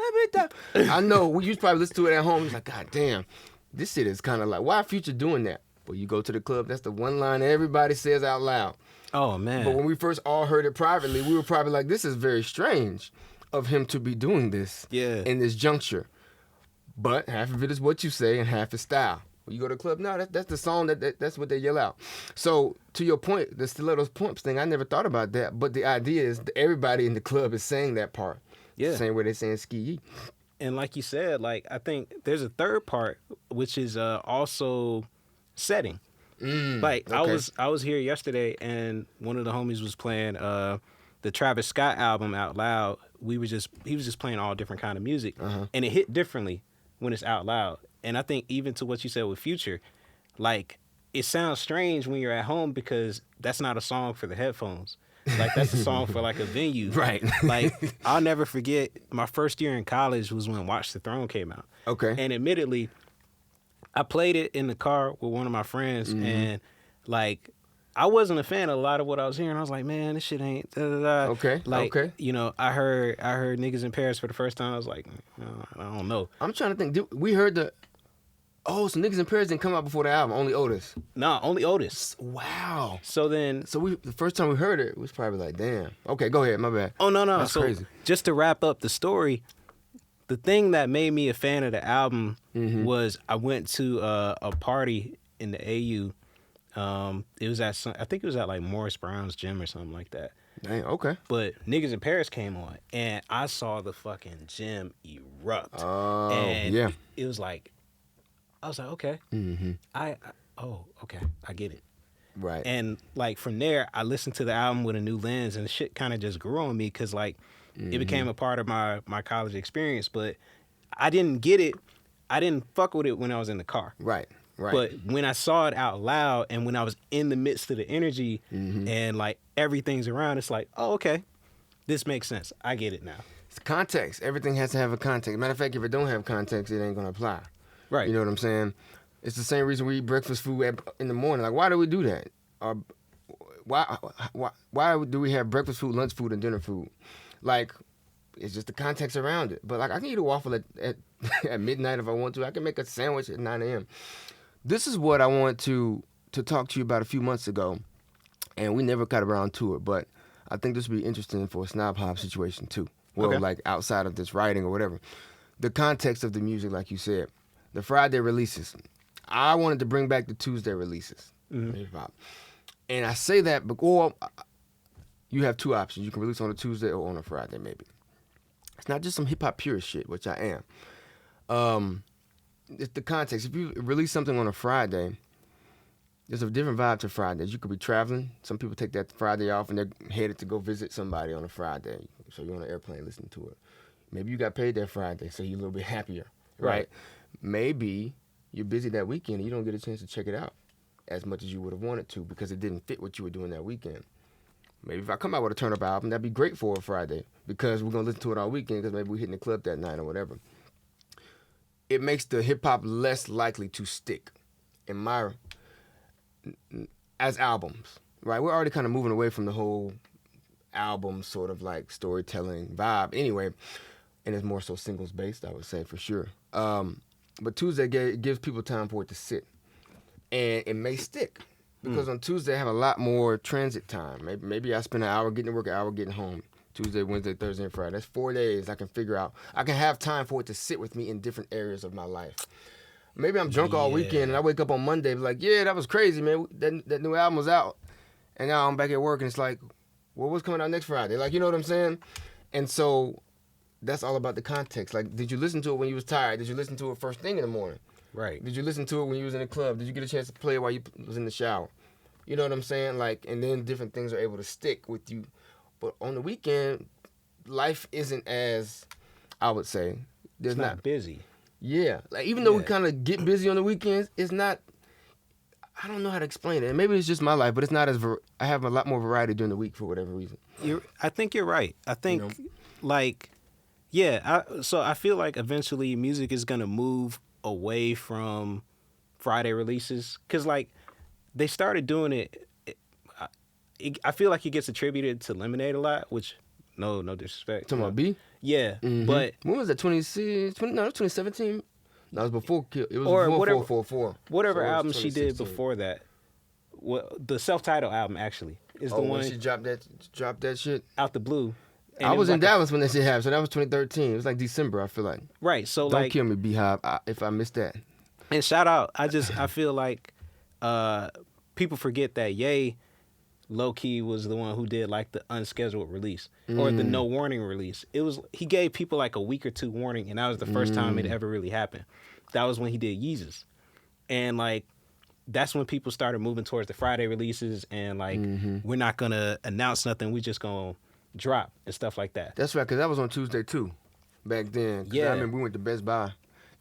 I know, we used to probably listen to it at home. He's like, God damn, this shit is kind of like, why Future doing that? Well, you go to the club, that's the one line everybody says out loud. Oh, man. But when we first all heard it privately, we were probably like, this is very strange of him to be doing this in this juncture. But half of it is what you say and half is style. When you go to the club, no, that's the song, that's what they yell out. So, to your point, the stilettos pumps thing, I never thought about that. But the idea is that everybody in the club is saying that part. Yeah. Same way they're saying ski. And like you said, like, I think there's a third part, which is also setting. Like, okay. I was here yesterday, and one of the homies was playing the Travis Scott album out loud. He was just playing all different kind of music, and it hit differently when it's out loud. And I think even to what you said with Future, like, it sounds strange when you're at home because that's not a song for the headphones. Like, that's a song for like a venue. Right. Like, I'll never forget my first year in college was when Watch the Throne came out. Okay. And admittedly, I played it in the car with one of my friends, and like, I wasn't a fan of a lot of what I was hearing. I was like, man, this shit ain't da-da-da. Okay. Like, okay. you know, I heard Niggas in Paris for the first time. I was like, I don't know. I'm trying to think. We heard so Niggas in Paris didn't come out before the album, only Otis. Nah, only Otis. Wow. So then... So the first time we heard it was probably like, damn. Okay, go ahead, my bad. Oh, no. That's so crazy. Just to wrap up the story, the thing that made me a fan of the album was I went to a party in the AU. It was I think it was at like Morris Brown's gym or something like that. Dang, okay. But Niggas in Paris came on, and I saw the fucking gym erupt. Oh, and yeah. It was like, I was like, okay. Okay, I get it. Right. And like from there, I listened to the album with a new lens, and the shit kind of just grew on me because like it became a part of my college experience. But I didn't get it. I didn't fuck with it when I was in the car. Right. But when I saw it out loud and when I was in the midst of the energy and like everything's around, it's like, oh, okay, this makes sense. I get it now. It's context. Everything has to have a context. Matter of fact, if it don't have context, it ain't gonna apply. Right. You know what I'm saying? It's the same reason we eat breakfast food in the morning. Like, why do we do that? Or why do we have breakfast food, lunch food, and dinner food? Like, it's just the context around it. But like, I can eat a waffle at midnight if I want to. I can make a sandwich at 9 a.m. This is what I want to talk to you about a few months ago, and we never got around to it. But I think this would be interesting for a snob hop situation too. Well, Okay. like outside of this writing or whatever, the context of the music, like you said, the Friday releases. I wanted to bring back the Tuesday releases. Hip-hop. And I say that because you have two options. You can release on a Tuesday or on a Friday, maybe. It's not just some hip-hop purist shit, which I am. It's the context. If you release something on a Friday, there's a different vibe to Fridays. You could be traveling. Some people take that Friday off and they're headed to go visit somebody on a Friday. So you're on an airplane listening to it. Maybe you got paid that Friday, so you're a little bit happier, right? Maybe you're busy that weekend and you don't get a chance to check it out as much as you would have wanted to because it didn't fit what you were doing that weekend. Maybe if I come out with a turn-up album, that'd be great for a Friday because we're going to listen to it all weekend because maybe we're hitting the club that night or whatever. It makes the hip-hop less likely to stick as albums, right? We're already kind of moving away from the whole album sort of like storytelling vibe anyway, and it's more so singles-based, I would say, for sure. but Tuesday gives people time for it to sit, and it may stick because on Tuesday I have a lot more transit time. Maybe I spend an hour getting to work, an hour getting home. Tuesday, Wednesday, Thursday, and Friday. That's 4 days I can figure out. I can have time for it to sit with me in different areas of my life. Maybe I'm drunk all weekend and I wake up on Monday and be like, yeah, that was crazy, man. That new album was out. And now I'm back at work and it's like, well, what's coming out next Friday? Like, you know what I'm saying? And so that's all about the context. Like, did you listen to it when you was tired? Did you listen to it first thing in the morning? Right. Did you listen to it when you was in the club? Did you get a chance to play it while you was in the shower? You know what I'm saying? Like, and then different things are able to stick with you. But on the weekend, life isn't as, I would say, It's not busy. Yeah. Like, even though we kind of get busy on the weekends, it's not, I don't know how to explain it. And maybe it's just my life, but it's not as, I have a lot more variety during the week for whatever reason. I think you're right. I think, like, so I feel like eventually music is going to move away from Friday releases. Because, like, they started doing it. I feel like it gets attributed to Lemonade a lot, which, no disrespect. Talking about B? Yeah, but when was that? 2017? No, it was before. It was or before whatever, 444. Whatever So album she did 2016. before that, the self-titled album actually is the one when she dropped that shit. Out the blue. And I it was in like Dallas when that shit happened, so that was 2013. It was like December, I feel like. right. So Don't like, kill me, Beehive, if I missed that. and shout out. I feel like people forget that Ye low key was the one who did like the unscheduled release or the no warning release. He gave people like a week or two warning, and that was the first time it ever really happened. That was when he did Yeezus, and like that's when people started moving towards the Friday releases and like we're not gonna announce nothing, we just gonna drop and stuff like that. That's right, because that was on Tuesday too, back then. 'Cause Yeah. I remember we went to Best Buy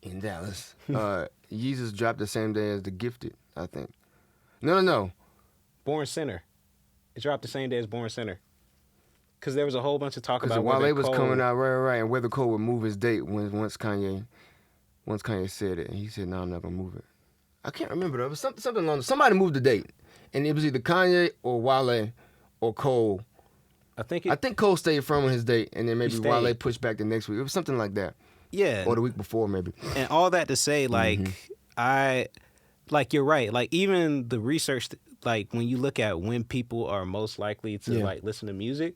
in Dallas. Yeezus dropped the same day as The Gifted, I think. No. Born Center. It dropped the same day as Born Center. Because there was a whole bunch of talk Because about Wale whether was Cole, coming out, right, and whether Cole would move his date once Kanye said it, and he said, "No, I'm not gonna move it." I can't remember though. It was something along. Somebody moved the date, and it was either Kanye or Wale or Cole. I think Cole stayed firm on his date, and then maybe stayed. Wale pushed back the next week. It was something like that, yeah. or the week before maybe. And all that to say, like, you're right. Like, even the research, like, when you look at when people are most likely to, like, listen to music,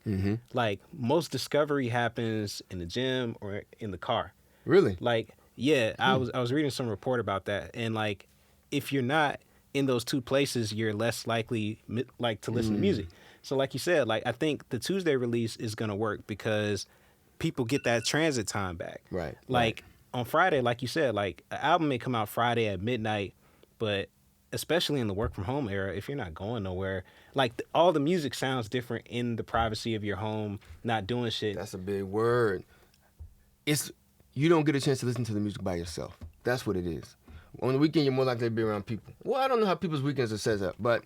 like, most discovery happens in the gym or in the car. Really? Like, yeah, I was reading some report about that. And, like, if you're not in those two places, you're less likely, like, to listen to music. So, like you said, like, I think the Tuesday release is going to work because people get that transit time back. Right. Like, on Friday, like you said, like, an album may come out Friday at midnight, but especially in the work from home era, if you're not going nowhere, like, all the music sounds different in the privacy of your home, not doing shit. That's a big word. You don't get a chance to listen to the music by yourself. That's what it is. On the weekend, you're more likely to be around people. Well, I don't know how people's weekends are set up, but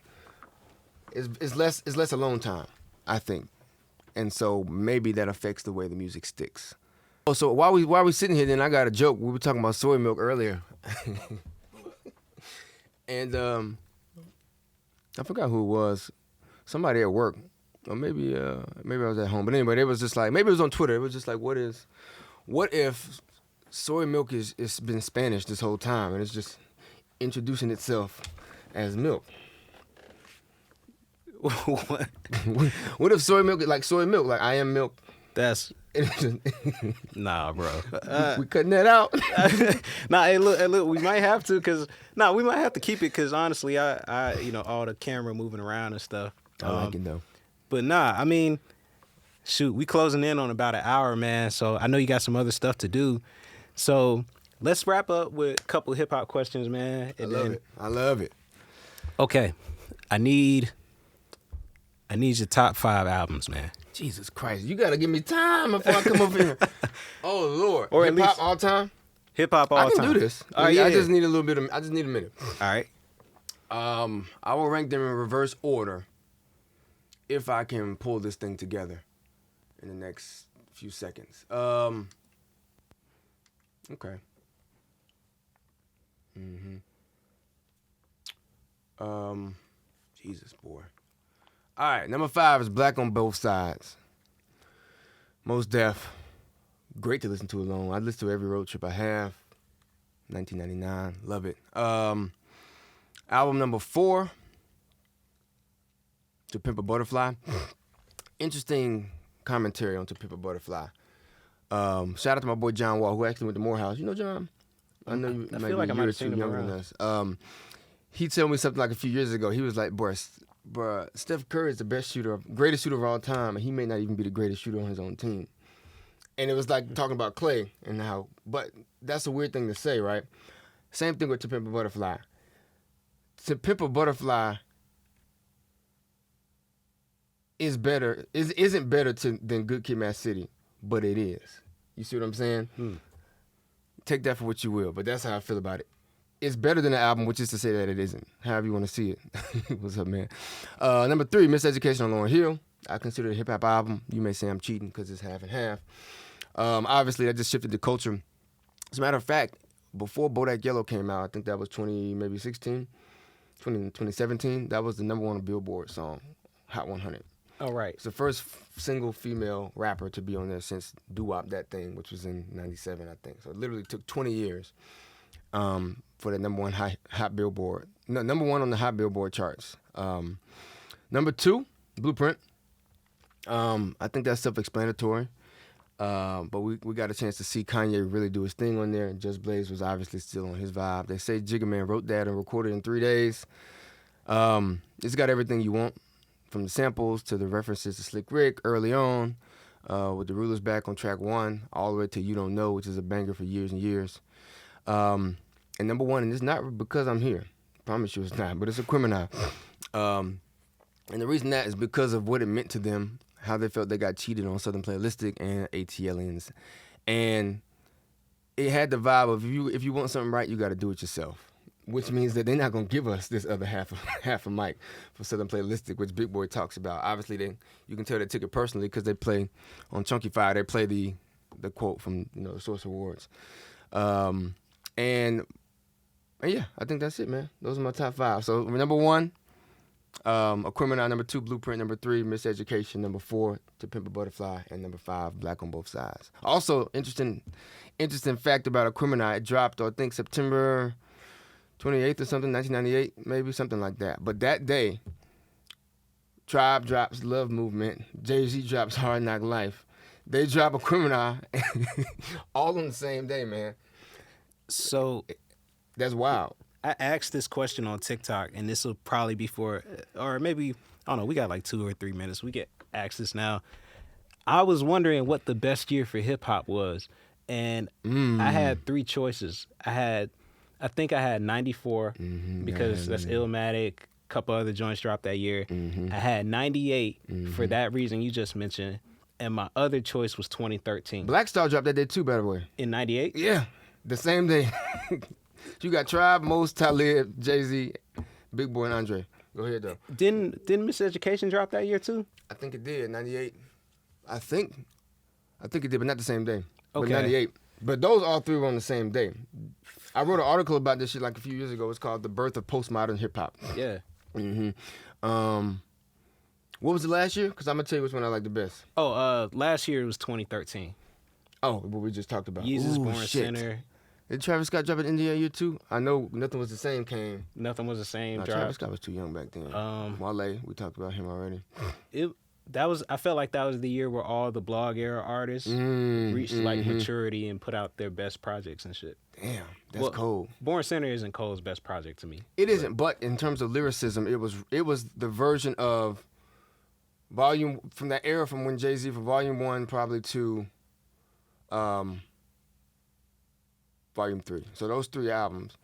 it's less alone time, I think. And so maybe that affects the way the music sticks. Oh, so while we sitting here, then I got a joke. We were talking about soy milk earlier. And I forgot who it was. Somebody at work. Or maybe I was at home. But anyway, it was just like, maybe it was on Twitter. It was just like, what if soy milk it's been Spanish this whole time and it's just introducing itself as milk? What? What if soy milk is like soy milk, like I am milk? That's nah, bro. We cutting that out. Nah, hey, look, we might have to, we might have to keep it, because honestly, I all the camera moving around and stuff. I like it though. But nah, I mean, shoot, we closing in on about an hour, man. So I know you got some other stuff to do. So let's wrap up with a couple of hip hop questions, man. And I love it. Okay, I need your top 5 albums, man. Jesus Christ, you gotta give me time before I come over here. Oh Lord, Or at hip hop least- all time. Hip hop all I can time. do this. Oh, yeah. I just need a little bit. I just need a minute. All right. I will rank them in reverse order if I can pull this thing together in the next few seconds. Okay. Jesus, boy. All right, number 5 is Black on Both Sides. Most Def. Great to listen to alone. I listen to every road trip I have. 1999. Love it. Album number 4, To Pimp a Butterfly. Interesting commentary on To Pimp a Butterfly. Shout out to my boy John Wall, who actually went to Morehouse. You know John? I know you I might feel be like a I year might or have seen two him younger around. than us. He told me something like a few years ago. He was like, bruh, Steph Curry is the best shooter, greatest shooter of all time, and he may not even be the greatest shooter on his own team. And it was like talking about Clay and how, but that's a weird thing to say, right? Same thing with To Pimp a Butterfly. To Pimp a Butterfly isn't better than Good Kid, Mad City, but it is. You see what I'm saying? Take that for what you will, but that's how I feel about it. It's better than the album, which is to say that it isn't. However you want to see it. What's up, man? Number 3, Miseducation on Lauryn Hill. I consider it a hip-hop album. You may say I'm cheating because it's half and half. Obviously, that just shifted the culture. As a matter of fact, before Bodak Yellow came out, I think that was 2017, that was the number 1 Billboard song, Hot 100. Oh, right. It's the first single female rapper to be on there since Doo-Wop That Thing, which was in 97, I think. So it literally took 20 years for the number 1 hot Billboard. No, number 1 on the hot Billboard charts. Number 2, Blueprint. I think that's self-explanatory. But we got a chance to see Kanye really do his thing on there, and Just Blaze was obviously still on his vibe. They say Jigga Man wrote that and recorded it in 3 days. It's got everything you want, from the samples to the references to Slick Rick early on, with the Rulers back on track 1, all the way to You Don't Know, which is a banger for years and years. And number 1, and it's not because I'm here. I promise you it's not, but it's a Criminal. And the reason that is because of what it meant to them, how they felt they got cheated on Southern Playalistic and ATLians. And it had the vibe of if you want something right, you got to do it yourself. Which means that they're not going to give us this other half a mic for Southern Playalistic, which Big Boy talks about. Obviously, you can tell they took it personally because they play on Chunky Fire. They play the quote from the Source Awards. And yeah, I think that's it, man. Those are my top 5. So number 1, A Criminal. Number 2, Blueprint. Number 3, Miseducation. Number 4, To Pimp a Butterfly. And number 5, Black on Both Sides. Also, interesting fact about A Criminal. It dropped, I think, September 28th or something, 1998, maybe something like that. But that day, Tribe drops Love Movement. Jay-Z drops Hard Knock Life. They drop A Criminal all on the same day, man. So that's wild. I asked this question on TikTok, and this will probably be or maybe, I don't know, we got like 2 or 3 minutes. We get asked this now. I was wondering what the best year for hip-hop was, and I had 3 choices. I think I had 94 because that's Illmatic. A couple other joints dropped that year. I had 98 for that reason you just mentioned, and my other choice was 2013. Black Star dropped that day too, by the way. In 98? Yeah, the same day. You got Tribe, Mos, Talib, Jay-Z, Big Boy, and Andre. Go ahead, though. Didn't Miseducation drop that year too? I think it did, 98. I think it did, but not the same day. Okay. But 98. But those all 3 were on the same day. I wrote an article about this shit like a few years ago. It's called The Birth of Postmodern Hip Hop. Yeah. What was the last year? Because I'm going to tell you which one I like the best. Last year was 2013. Oh, what we just talked about. Yeezus Born shit. Sinner. Did Travis Scott drop an India year too? I know Nothing Was the Same came. Nothing Was the Same. No, Travis Scott was too young back then. Wale, we talked about him already. I felt like that was the year where all the blog era artists reached like maturity and put out their best projects and shit. Damn, that's cold. Born Center isn't Cole's best project to me. It isn't, but in terms of lyricism, it was the version of Volume from that era, from when Jay-Z from Volume 1 probably to Volume 3. So those 3 albums.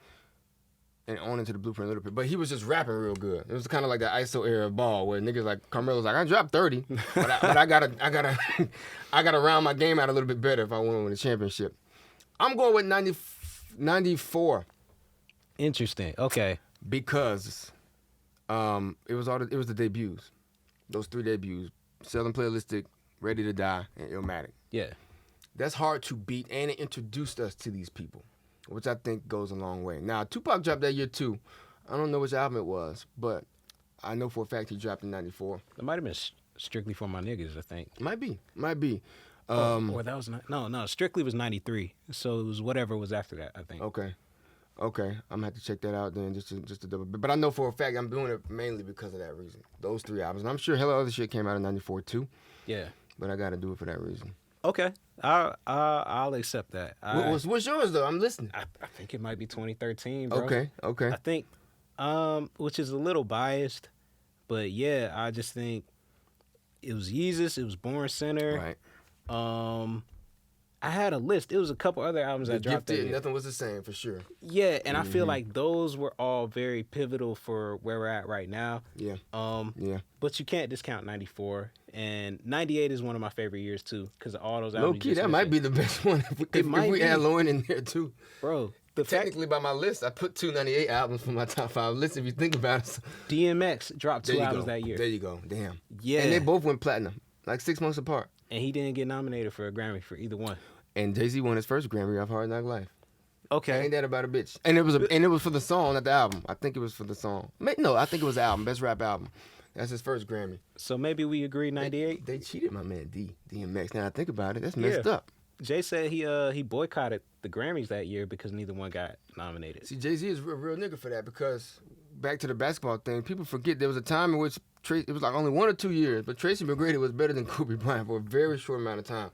And on into the Blueprint a little bit. But he was just rapping real good. It was kind of like that ISO era ball where niggas like Carmelo's like, I dropped 30, but I gotta round my game out a little bit better if I want to win the championship. I'm going with 94. Interesting. Okay. Because it was the debuts. Those 3 debuts. Southern Playalistic, Ready to Die, and Illmatic. Yeah. That's hard to beat, and it introduced us to these people, which I think goes a long way. Now, Tupac dropped that year too. I don't know which album it was, but I know for a fact he dropped in 94. It might have been Strictly For My Niggas, I think. Might be. Or that was no, Strictly was 93. So it was whatever was after that, I think. Okay. Okay, I'm gonna have to check that out then, just to double. But I know for a fact I'm doing it mainly because of that reason. Those 3 albums. And I'm sure hella other shit came out in '94 too. Yeah. But I gotta do it for that reason. Okay. I'll accept that. What's yours though? I'm listening. I think it might be 2013, bro. Okay. I think, which is a little biased, but yeah, I just think it was Yeezus, it was Born Center. Right. I had a list. It was a couple other albums I dropped that year. Nothing was the same for sure. Yeah, and I feel like those were all very pivotal for where we're at right now. Yeah. Yeah. But you can't discount 94. And 98 is one of my favorite years too, because of all those albums. Low key, that might be the best one if we add Lauren in there too. Bro, technically by my list, I put 2 98 albums for my top 5 list. If you think about it, DMX dropped 2 albums that year. There you go. Damn. Yeah. And they both went platinum, like 6 months apart. And he didn't get nominated for a Grammy for either one. And Jay-Z won his first Grammy off Hard Knock Life. Okay. Ain't that about a bitch? And it was for the song, not the album. I think it was for the song. No, I think it was the album, best rap album. That's his first Grammy. So maybe we agree 98? They cheated my man DMX. Now I think about it, that's messed up. Jay said he boycotted the Grammys that year because neither one got nominated. See, Jay-Z is a real nigga for that, because back to the basketball thing, people forget there was a time in which it was like only 1 or 2 years, but Tracy McGrady was better than Kobe Bryant for a very short amount of time.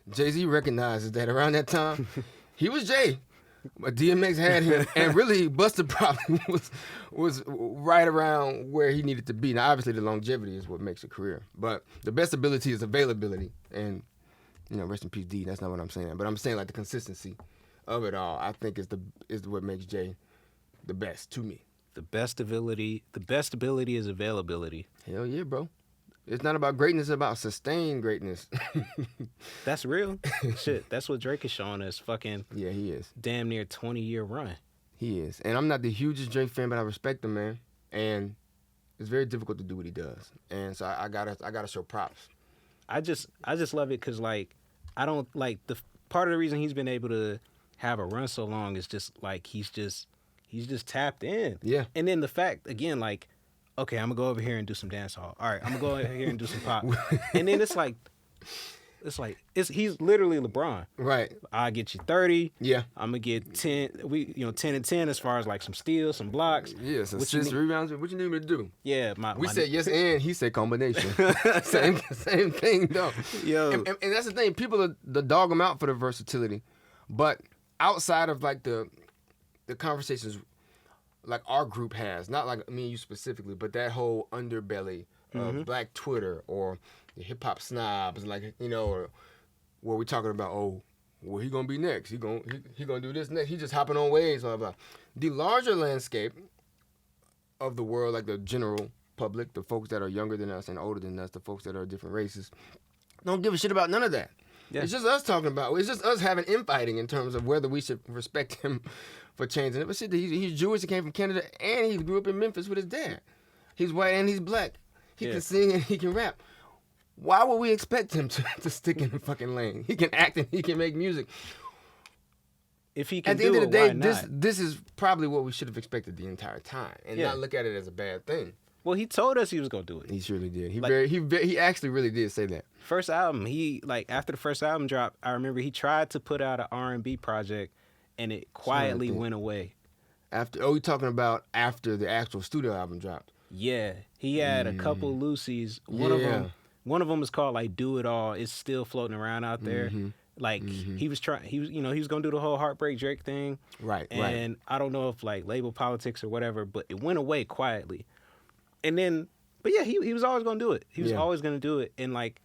Jay-Z recognizes that around that time, he was Jay, but DMX had him, and really Busta probably was right around where he needed to be. Now, obviously, the longevity is what makes a career, but the best ability is availability, and rest in peace, D. That's not what I'm saying, but I'm saying like the consistency of it all. I think is what makes Jay the best to me. The best ability is availability. Hell yeah, bro. It's not about greatness, it's about sustained greatness. That's real. Shit, that's what Drake is showing us. Fucking yeah, he is. Damn near 20-year run. He is. And I'm not the hugest Drake fan, but I respect him, man. And it's very difficult to do what he does. And so I gotta show props. I just love it because like I don't like the part of the reason he's been able to have a run so long is just like he's just tapped in. Yeah. And then the fact again, like, okay, I'm gonna go over here and do some dance hall. All right, I'm gonna go over here and do some pop. And then it's he's literally LeBron. Right. I get you 30. Yeah. I'm gonna get 10. 10 and 10 as far as like some steals, some blocks. Yeah, some assists, rebounds. What you need me to do? Yeah, we said yes, and he said combination. same thing though. Yo, and that's the thing. People dog him out for the versatility, but outside of like the conversations like our group has, not like me and you specifically, but that whole underbelly of Black Twitter or the hip hop snobs, like or where we talking about, oh, well, he gonna be next. He gonna do this next. He just hopping on waves, blah blah. The larger landscape of the world, like the general public, the folks that are younger than us and older than us, the folks that are different races, don't give a shit about none of that. Yeah. It's just us talking about. It's just us having infighting in terms of whether we should respect him for changing it. But shit, he's Jewish. He came from Canada, and he grew up in Memphis with his dad. He's white and he's black. He can sing and he can rap. Why would we expect him to stick in the fucking lane? He can act and he can make music. If he can at the end of the day, why not? this is probably what we should have expected the entire time, and not look at it as a bad thing. Well, he told us he was gonna do it. He surely did. He actually really did say that. First album, after the first album dropped, I remember he tried to put out an R&B project, and it quietly went away. You talking about after the actual studio album dropped? Yeah, he had a couple loosies. One of them is called like "Do It All." It's still floating around out there. He was trying. He was gonna do the whole Heartbreak Drake thing. Right. And I don't know if like label politics or whatever, but it went away quietly. And then, but yeah, he was always gonna do it. He was always gonna do it. And like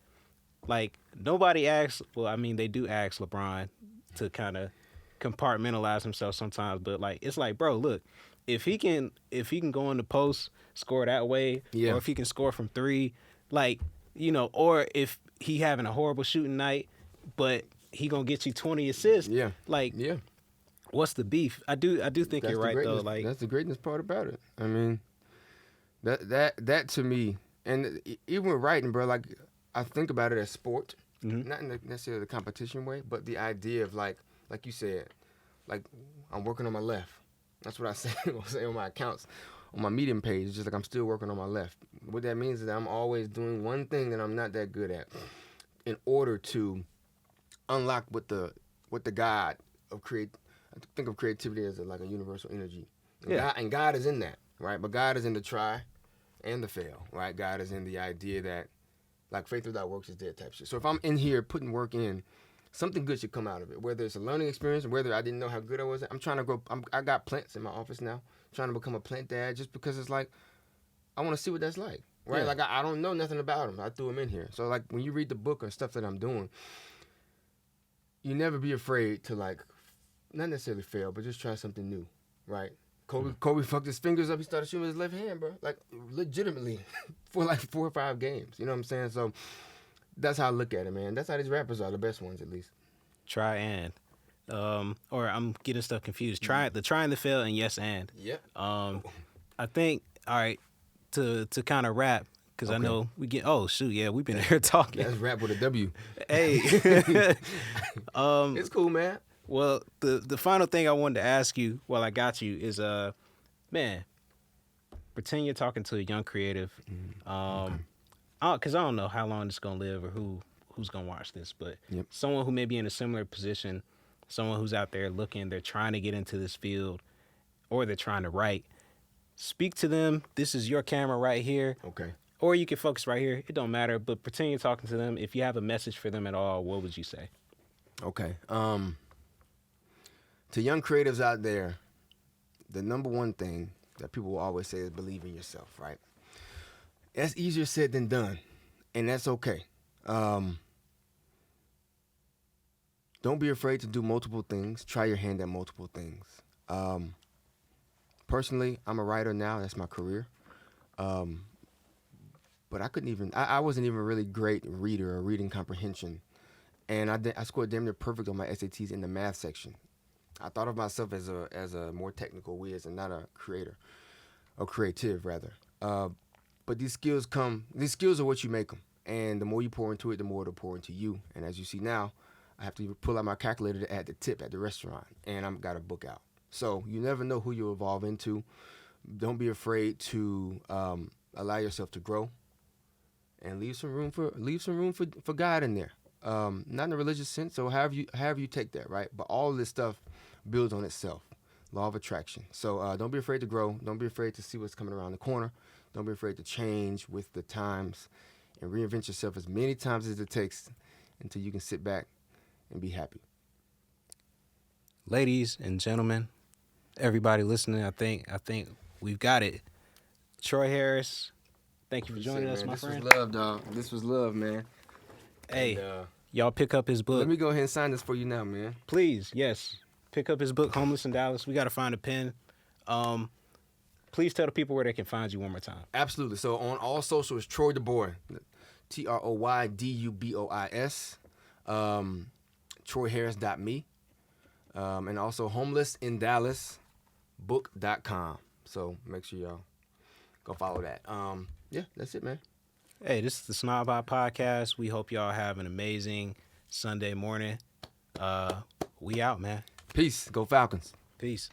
nobody asks. Well, I mean, they do ask LeBron to kind of compartmentalize himself sometimes, but like it's like, bro, look, if he can go in the post, score that way, or if he can score from 3, like or if he having a horrible shooting night, but he gonna get you 20 assists, what's the beef? I do think that's you're right though. Like that's the greatness part about it. I mean, that to me, and even with writing, bro, like I think about it as sport, not in necessarily the competition way, but the idea of like you said, like I'm working on my left. That's what I say. I say on my accounts, on my Medium page. It's just like I'm still working on my left. What that means is that I'm always doing one thing that I'm not that good at, in order to unlock what the God of think of creativity as like a universal energy. And Yeah. God is in that, right? But God is in the try and the fail, right? God is in the idea that, like, faith without works is dead type shit. So if I'm in here putting work in, something good should come out of it. Whether it's a learning experience, or whether I didn't know how good I was. I'm trying to grow. I got plants in my office now. I'm trying to become a plant dad just because it's like, I want to see what that's like, right? Yeah. Like, I don't know nothing about them. I threw them in here. So, like, when you read the book or stuff that I'm doing, you never be afraid to, like, not necessarily fail, but just try something new, right? Kobe fucked his fingers up. He started shooting with his left hand, bro. Like, legitimately, for like 4 or 5 games. You know what I'm saying? So that's how I look at it, man. That's how these rappers are, the best ones, at least. Try and. Or I'm getting stuff confused. Try and the fail and yes and. Yep. I think, all right, to kind of wrap, because I know we get, oh, shoot, yeah, we've been here talking. That's rap with a W. Hey. It's cool, man. Well, the final thing I wanted to ask you while I got you is, man, pretend you're talking to a young creative. Because I don't know how long it's going to live or who's going to watch this, but someone who may be in a similar position, someone who's out there looking, they're trying to get into this field or they're trying to write. Speak to them. This is your camera right here. Okay. Or you can focus right here. It don't matter, but pretend you're talking to them. If you have a message for them at all, what would you say? Okay. To young creatives out there, the number one thing that people will always say is believe in yourself, right? That's easier said than done, and that's okay. Don't be afraid to do multiple things. Try your hand at multiple things. Personally, I'm a writer now. That's my career. But I wasn't even really great reader or reading comprehension. And I scored damn near perfect on my SATs in the math section. I thought of myself as a more technical whiz and not a creator, or creative rather. But these skills are what you make them. And the more you pour into it, the more it'll pour into you. And as you see now, I have to pull out my calculator to add the tip at the restaurant. And I've got a book out. So you never know who you'll evolve into. Don't be afraid to allow yourself to grow. And leave some room for God in there. Not in a religious sense, so however you take that, right? But all of this stuff builds on itself. Law of attraction. So don't be afraid to grow. Don't be afraid to see what's coming around the corner. Don't be afraid to change with the times and reinvent yourself as many times as it takes until you can sit back and be happy. Ladies and gentlemen, everybody listening, I think we've got it. Troy Harris, thank you for joining us, my friend. This was love, dog. This was love, man. Hey, And, y'all pick up his book. let me go ahead and sign this for you now, man. Please, yes. Pick up his book, Homeless in Dallas. We got to find a pen. Please tell the people where they can find you one more time. Absolutely. So on all socials, Troy DuBois, TroyDubois. TroyHarris.me. And also homelessindallasbook.com. So make sure y'all go follow that. Yeah, that's it, man. Hey, this is the SNOBHOP podcast. We hope y'all have an amazing Sunday morning. We out, man. Peace. Go Falcons. Peace.